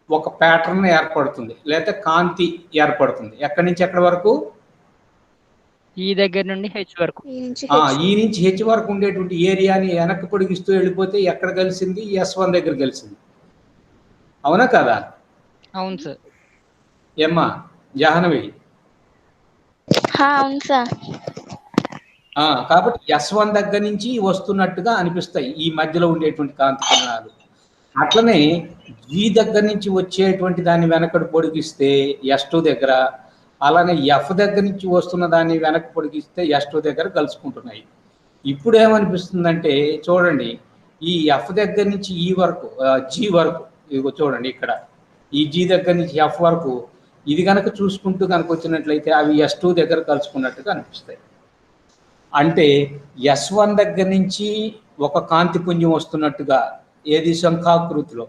ఒక ప్యాటర్న్ ఏర్పడుతుంది, లేకపోతే కాంతి ఏర్పడుతుంది. ఎక్కడి నుంచి ఎక్కడి వరకు? ఈ దగ్గర నుండి హెచ్ వరకు. ఈ నుంచి హెచ్ వరకు ఉండేటువంటి ఏరియాని వెనక్కి పొడిగిస్తూ వెళ్ళిపోతే ఎక్కడ కలిసింది? S1 దగ్గర కలిసింది. అవునా కదా? అవును సార్. ఏమ్మా జాహ్నవి? అవును సార్. కాబట్టి S1 దగ్గర నుంచి వస్తున్నట్టుగా అనిపిస్తాయి ఈ మధ్యలో ఉండేటువంటి కాంతి కిరణాలు. అట్లనే G దగ్గర నుంచి వచ్చేటువంటి దాన్ని వెనకడు పొడిగిస్తే S2 దగ్గర, అలానే ఎఫ్ దగ్గర నుంచి వస్తున్న దాన్ని వెనక్కి పొడిగిస్తే S2 దగ్గర కలుసుకుంటున్నాయి. ఇప్పుడు ఏమనిపిస్తుందంటే చూడండి, ఈ ఎఫ్ దగ్గర నుంచి ఈ వరకు జీ వరకు ఇదిగో చూడండి ఇక్కడ ఈ జీ దగ్గర నుంచి ఎఫ్ వరకు ఇది కనుక చూసుకుంటూ కనుక వచ్చినట్లయితే అవి S2 దగ్గర కలుసుకున్నట్టుగా అనిపిస్తాయి. అంటే S1 దగ్గర నుంచి ఒక కాంతి పుంజం వస్తున్నట్టుగా, ఏది శంఖాకృతిలో,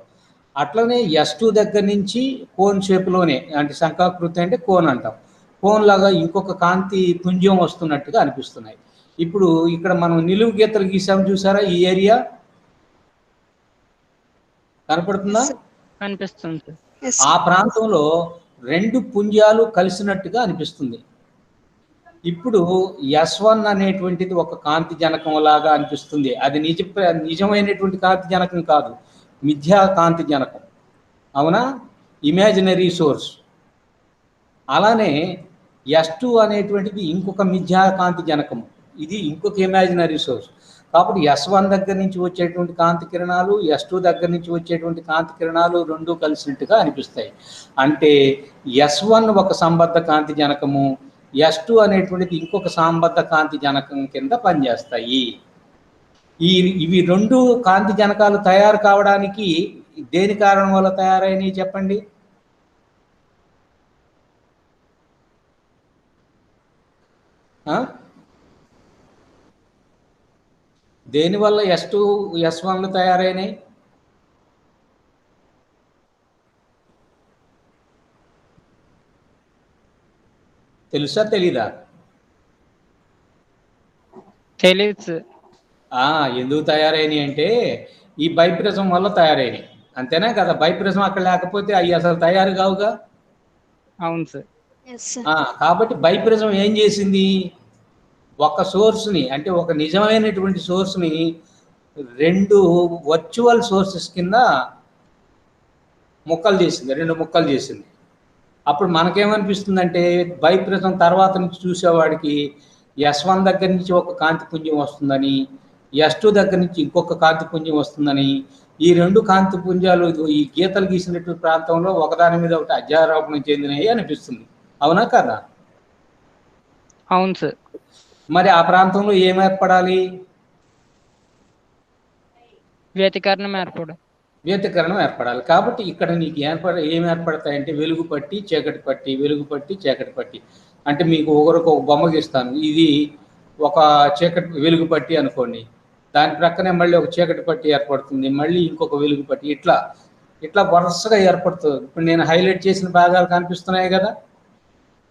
అట్లనే S2 దగ్గర నుంచి కోన్ షేప్లోనే, అంటే శంఖాకృతి అంటే కోన్ అంటాం, కోన్ లాగా ఇంకొక కాంతి పుంజం వస్తున్నట్టుగా అనిపిస్తున్నాయి. ఇప్పుడు ఇక్కడ మనం నిలువు గీతలు గీసాము చూసారా? ఈ ఏరియా కనపడుతుందా? కనిపిస్తుంది. ఆ ప్రాంతంలో 2 పుంజాలు కలిసినట్టుగా అనిపిస్తుంది. ఇప్పుడు S1 అనేటువంటిది ఒక కాంతి జనకం లాగా అనిపిస్తుంది. అది నిజమైనటువంటి కాంతి జనకం కాదు, మిథ్యా కాంతి జనకం. అవునా? Imaginary source. అలానే S2 అనేటువంటిది ఇంకొక మిథ్యా కాంతి జనకం, ఇది ఇంకొక ఇమాజినరీ సోర్స్. కాబట్టి S1 దగ్గర నుంచి వచ్చేటువంటి కాంతి కిరణాలు, S2 దగ్గర నుంచి వచ్చేటువంటి కాంతి కిరణాలు రెండూ కలిసినట్టుగా అనిపిస్తాయి. అంటే S1 ఒక సంబద్ధ కాంతి జనకము, S2 అనేటువంటిది ఇంకొక సంబద్ధ కాంతి జనకం కింద పనిచేస్తాయి. ఇవి 2 కాంతి జనకాలు తయారు కావడానికి దేని కారణం వల్ల తయారైనవి చెప్పండి? దేనివల్ల S2 S1లు తయారైనాయి? తెలుసా తెలీదా? తెలీదు సార్. ఎందుకు తయారైనాయి అంటే ఈ బైప్రిజం వల్ల తయారైనాయి. అంతేనా కదా? బైప్రిజం అక్కడ లేకపోతే అవి అసలు తయారు కావుగా. అవును సార్. కాబట్టి బైప్రిజం ఏం చేసింది? ఒక సోర్స్ని, అంటే ఒక నిజమైనటువంటి సోర్స్ని 2 వర్చువల్ సోర్సెస్ కింద ముక్కలు చేసింది, 2 ముక్కలు చేసింది. అప్పుడు మనకేమనిపిస్తుందంటే బైప్రిజం తర్వాత నుంచి చూసేవాడికి S1 దగ్గర నుంచి ఒక కాంతి పుంజం వస్తుందని, S2 దగ్గర నుంచి ఇంకొక కాంతి పుంజం వస్తుందని, ఈ 2 కాంతి పుంజాలు ఈ గీతలు గీసినటువంటి ప్రాంతంలో ఒకదాని మీద ఒకటి అధ్యారోపణం చెందినవి అనిపిస్తుంది. అవునా కదా? అవును సార్. మరి ఆ ప్రాంతంలో ఏం ఏర్పడాలి? వ్యతికరణం ఏర్పడాలి. కాబట్టి ఇక్కడ నీకు ఏం ఏర్పడతాయంటే వెలుగు పట్టి, చీకటి పట్టి, వెలుగు పట్టి, చీకటి పట్టి. అంటే మీకు ఒక బొమ్మ గీస్తాను. ఇది ఒక వెలుగు పట్టి అనుకోండి. దాని ప్రక్కనే మళ్ళీ ఒక చీకటి పట్టి ఏర్పడుతుంది, మళ్ళీ ఇంకొక వెలుగు పట్టి, ఇట్లా వరుసగా ఏర్పడుతుంది. ఇప్పుడు నేను హైలైట్ చేసిన భాగాలు కనిపిస్తున్నాయి కదా?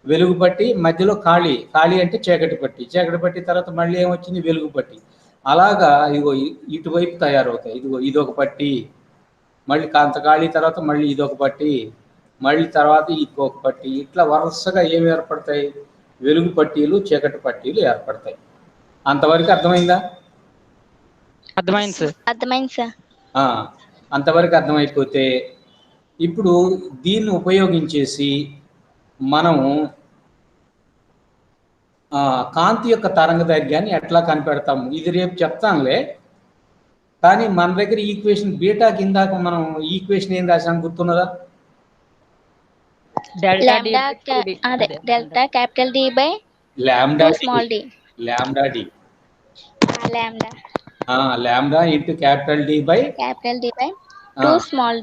వెలుగు పట్టి, మధ్యలో ఖాళీ అంటే చీకటి పట్టి, చీకటి పట్టి తర్వాత మళ్ళీ ఏమొచ్చింది? వెలుగు పట్టి. అలాగా ఇదిగో ఇటువైపు తయారవుతాయి. ఇదిగో ఇదొక పట్టి, మళ్ళీ కాంత ఖాళీ తర్వాత మళ్ళీ ఇదొక పట్టి, మళ్ళీ తర్వాత ఇంకొక పట్టి, ఇట్లా వరుసగా ఏమి ఏర్పడతాయి? వెలుగు పట్టీలు, చీకటి పట్టీలు ఏర్పడతాయి. అంతవరకు అర్థమైందా? అర్థమైంది సార్. అంతవరకు అర్థమైపోతే ఇప్పుడు దీన్ని ఉపయోగించేసి మనము కాంతి యొక్క తరంగదైర్ఘ్యాన్ని ఎట్లా కనిపెడతాము ఇది రేపు చెప్తానులే. కానీ మన దగ్గర ఈక్వేషన్ బీటా కిందాక మనం ఈక్వేషన్ ఏం రాసాం గుర్తున్నదా? Delta capital D by lambda small D. Lambda D. Lambda into capital D by 2 small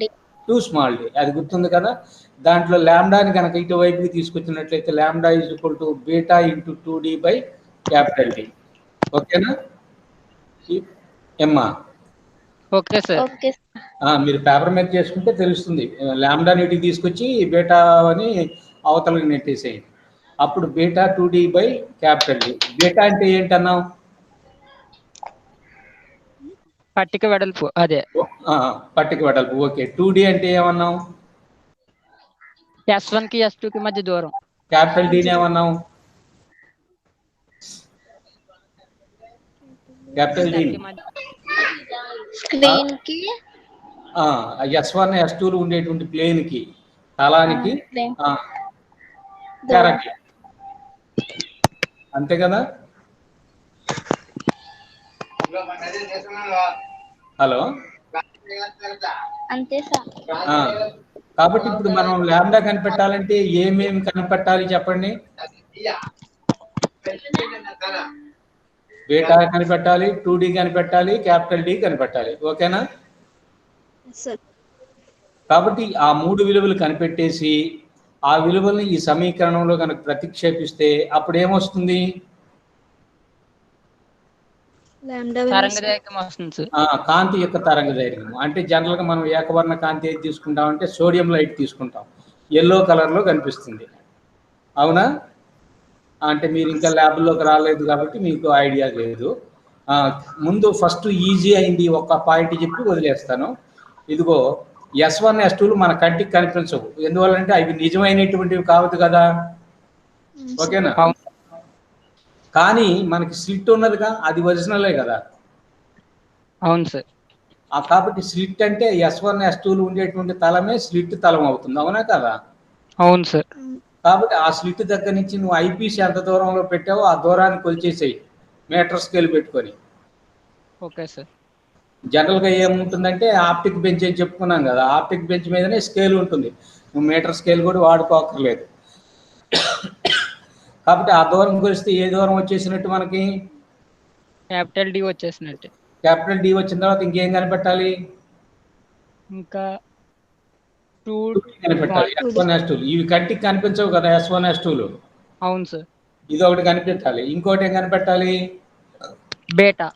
D. అది గుర్తుంది కదా? దాంట్లో లాంబ్డాని కనుక ఇటువైపుకి తీసుకొచ్చినట్లయితే lambda is equal to beta into 2d by capital D. ఓకేనా ఎమ్మా? Okay sir. మీరు పేపర్ మీద చేసుకుంటే తెలుస్తుంది. లాంబ్డా నీటికి తీసుకొచ్చి బీటా అని అవతలకి నెట్టేసేయండి. అప్పుడు beta 2d by capital D. Beta అంటే ఏంటన్నావు? పట్టిక వెడల్పు. అదే పట్టిక వెడల్పు. ఓకే. 2d అంటే ఏమన్నావు? S1 కి S2 కి మధ్య దూరం. క్యాపిటల్ డీని ఏమన్నావు? క్యాపిటల్ డి స్క్రీన్ కి S1 S2 ఉండేటువంటి ప్లేన్ కి తలానికి కరెక్ట్. అంతే కదా? హలో, అంతే సార్. కాబట్టి ఇప్పుడు మనం లాంబ్డా కనిపెట్టాలంటే ఏమేమి కనిపెట్టాలి చెప్పండి? బీటా కనిపెట్టాలి, 2d కనిపెట్టాలి, క్యాపిటల్ డి కనిపెట్టాలి. ఓకేనా? కాబట్టి ఆ 3 విలువలు కనిపెట్టేసి ఆ విలువల్ని ఈ సమీకరణంలో కనుక ప్రతిక్షేపిస్తే అప్పుడు ఏమొస్తుంది? కాంతి యొక్క తరంగదైర్ఘ్యం. అంటే జనరల్గా మనం ఏకవర్ణ కాంతి ఏది తీసుకుంటామంటే సోడియం లైట్ తీసుకుంటాం. ఎల్లో కలర్లో కనిపిస్తుంది. అవునా? అంటే మీరు ఇంకా ల్యాబ్లోకి రాలేదు కాబట్టి మీకు ఐడియా లేదు. ముందు ఫస్ట్ ఈజీ అయింది ఒక పాయింట్ చెప్పి వదిలేస్తాను. ఇదిగో S1 S2లు మన కంటికి కనిపించవు. ఎందువల్లంటే అవి నిజమైనటువంటివి కావద్దు కదా? ఓకేనా? కానీ మనకి స్లిట్ ఉన్నదిగా, అది ఒరిజినలే కదా? అవును సార్. కాబట్టి స్లిట్ అంటే S1 S2లు ఉండేటువంటి తలమే స్లిట్ తలం అవుతుంది. అవునా కదా? అవును సార్. కాబట్టి ఆ స్లిట్ దగ్గర నుంచి నువ్వు ఐపీసీ ఎంత దూరంలో పెట్టావో ఆ దూరాన్ని కొలిచేసేయి మీటర్ స్కేల్ పెట్టుకొని. Okay sir. జనరల్గా ఏముంటుందంటే ఆప్టిక్ బెంచ్ అని చెప్పుకున్నాం కదా, ఆప్టిక్ బెంచ్ మీదనే స్కేల్ ఉంటుంది. నువ్వు మీటర్ స్కేల్ కూడా వాడుకోకర్లేదు. కాబట్టి ఆ దూరం కొలిస్తే ఏ దూరం వచ్చేసినట్టు మనకి? క్యాపిటల్ డి వచ్చేసినట్టు. క్యాపిటల్ డి వచ్చిన తర్వాత ఇంకేం కనిపెట్టాలి? ఇంకా 2 కనిపెట్టాలి. S1 S2 ఇవి కంటికి కనిపించవు కదా S1 S2లు. అవును సార్. ఇది ఒకటి కనిపెట్టాలి. ఇంకోటి ఏం కనిపెట్టాలి? బేటా.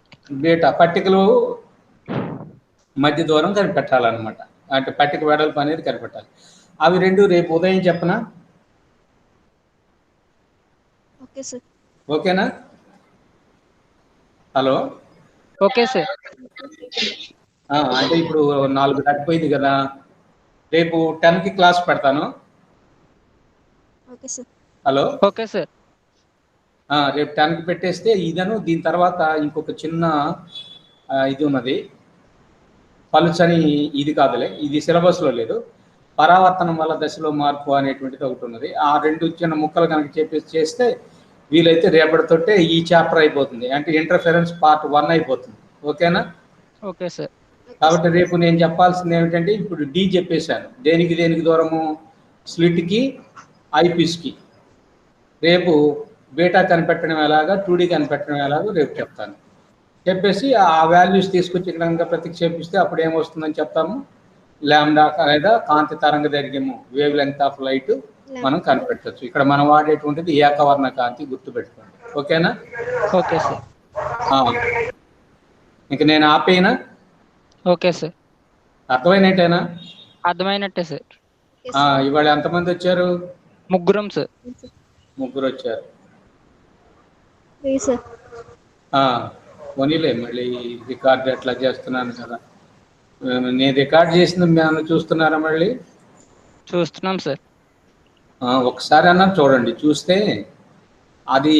బేటా పట్టికలు మధ్య దూరం కనిపెట్టాలన్నమాట. అంటే పట్టిక వెడల్పు అనేది కనిపెట్టాలి. అవి రెండు రేపు ఉదయం చెప్పనా? Okay sir. ఓకేనా? హలో. Okay sir. అంటే ఇప్పుడు 4 దాటిపోయింది కదా, రేపు 10కి క్లాస్ పెడతాను. Okay sir. Hello. Okay sir. రేపు 10కి పెట్టేస్తే ఇదను దీని తర్వాత ఇంకొక చిన్న ఇది ఉన్నది, పలుచని ఇది కాదులే, ఇది సిలబస్లో లేదు. పరావర్తనం వల్ల దశలో మార్పు అనేటువంటిది ఒకటి ఉన్నది. ఆ 2 చిన్న ముక్కలు కనుక చేస్తే వీలైతే రేపటితోటే ఈ చాప్టర్ అయిపోతుంది. అంటే ఇంటర్ఫరెన్స్ పార్ట్ 1 అయిపోతుంది. ఓకేనా? Okay sir. కాబట్టి రేపు నేను చెప్పాల్సింది ఏమిటంటే, ఇప్పుడు డి చెప్పేశాను. దేనికి దూరము? స్లిట్కి, ఐపీస్కి. రేపు బేటా కనిపెట్టడం ఎలాగా, 2D కనిపెట్టడం ఎలాగో రేపు చెప్తాను. చెప్పేసి ఆ వాల్యూస్ తీసుకొచ్చి ఇక్కడ కనుక ప్రతిక్షేపిస్తే అప్పుడు ఏమొస్తుందని చెప్తాము. లాంబ్డా లేదా కాంతి తరంగ దైర్ఘ్యము, వేవ్ లెంగ్త్ ఆఫ్ లైట్ మనం కనిపెట్టవచ్చు. ఇక్కడ మనం వాడేటువంటిది ఏకవర్ణ కాంతి, గుర్తుపెట్టుకోండి. ఓకేనా? Okay sir. ఇంక నేను ఆపేనా? Okay sir. అర్థమైనట్టేనా? అర్థమైనట్టే సార్. ఇవాళ ఎంతమంది వచ్చారు? ముగ్గురం సార్. ముగ్గురు వచ్చారు. సార్. పోనీలే, మళ్ళీ రికార్డ్ ఎట్లా చేస్తున్నాను కదా. నేను రికార్డ్ చేసింది మేము చూస్తున్నారా? మళ్ళీ చూస్తున్నాం సార్. ఒకసారి అన్నా చూడండి. చూస్తే అది